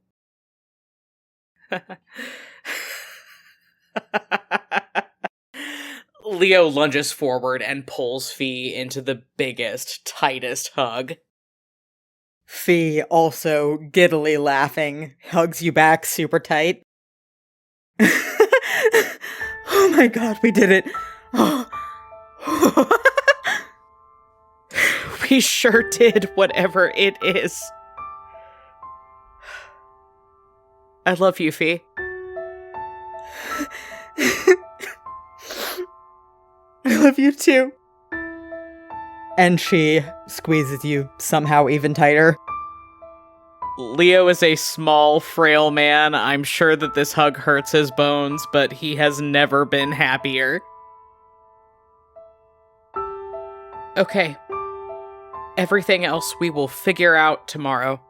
Leo lunges forward and pulls Fee into the biggest, tightest hug. Fee, also giddily laughing, hugs you back super tight. Oh my god, we did it! Oh. We sure did, whatever it is. I love you, Fee. I love you too. And she squeezes you somehow even tighter. Leo is a small, frail man. I'm sure that this hug hurts his bones, but he has never been happier. Okay. Everything else we will figure out tomorrow.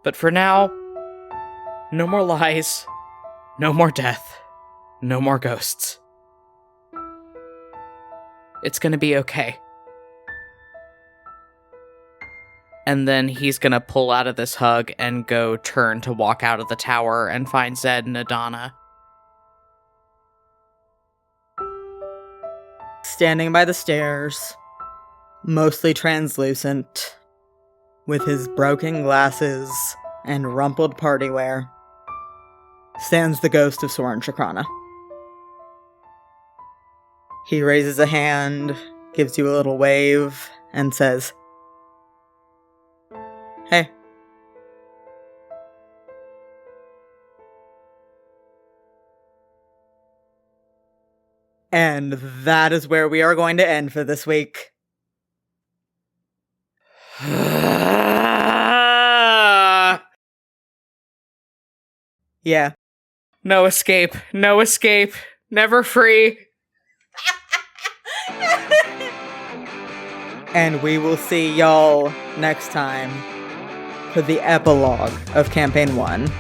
But for now, no more lies, no more death, no more ghosts. It's gonna be okay. And then he's gonna pull out of this hug and go turn to walk out of the tower and find Zed and Adana. Standing by the stairs, mostly translucent, with his broken glasses and rumpled party wear, stands the ghost of Soren Shakrana. He raises a hand, gives you a little wave, and says, "Hey." And that is where we are going to end for this week. Yeah. No escape. No escape. Never free. And we will see y'all next time for the epilogue of Campaign 1.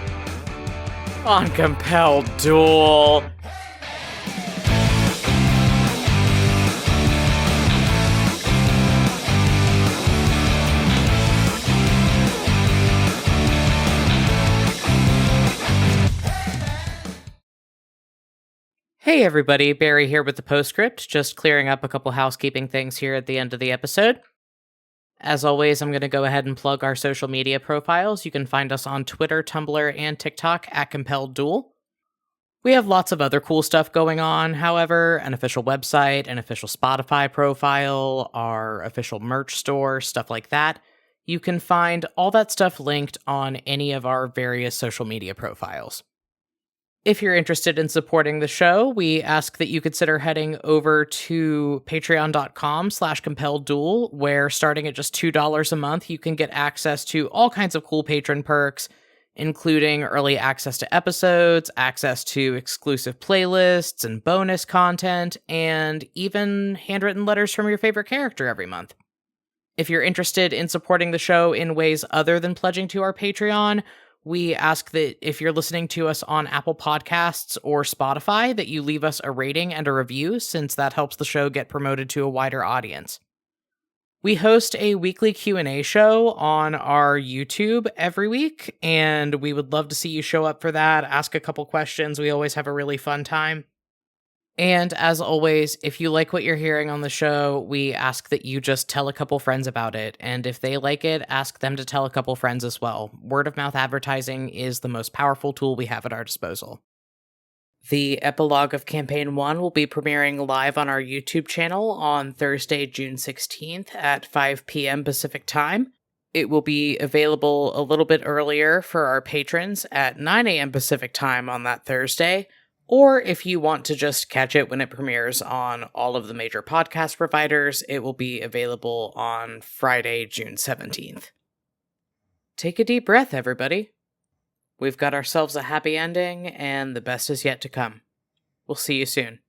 On Compelled Duel. Hey everybody, Barry here with the postscript, just clearing up a couple housekeeping things here at the end of the episode. As always, I'm going to go ahead and plug our social media profiles. You can find us on Twitter, Tumblr, and TikTok at Compelled Duel. We have lots of other cool stuff going on, however, an official website, an official Spotify profile, our official merch store, stuff like that. You can find all that stuff linked on any of our various social media profiles. If you're interested in supporting the show, we ask that you consider heading over to patreon.com/compelledduel, where starting at just $2 a month, you can get access to all kinds of cool patron perks, including early access to episodes, access to exclusive playlists and bonus content, and even handwritten letters from your favorite character every month. If you're interested in supporting the show in ways other than pledging to our Patreon, we ask that if you're listening to us on Apple Podcasts or Spotify, that you leave us a rating and a review, since that helps the show get promoted to a wider audience. We host a weekly Q&A show on our YouTube every week, and we would love to see you show up for that, ask a couple questions. We always have a really fun time. And as always, if you like what you're hearing on the show, we ask that you just tell a couple friends about it. And if they like it, ask them to tell a couple friends as well. Word of mouth advertising is the most powerful tool we have at our disposal. The epilogue of Campaign 1 will be premiering live on our YouTube channel on Thursday, June 16th at 5 p.m. Pacific Time. It will be available a little bit earlier for our patrons at 9 a.m. Pacific Time on that Thursday, Or if you want to just catch it when it premieres on all of the major podcast providers, it will be available on Friday, June 17th. Take a deep breath, everybody. We've got ourselves a happy ending, and the best is yet to come. We'll see you soon.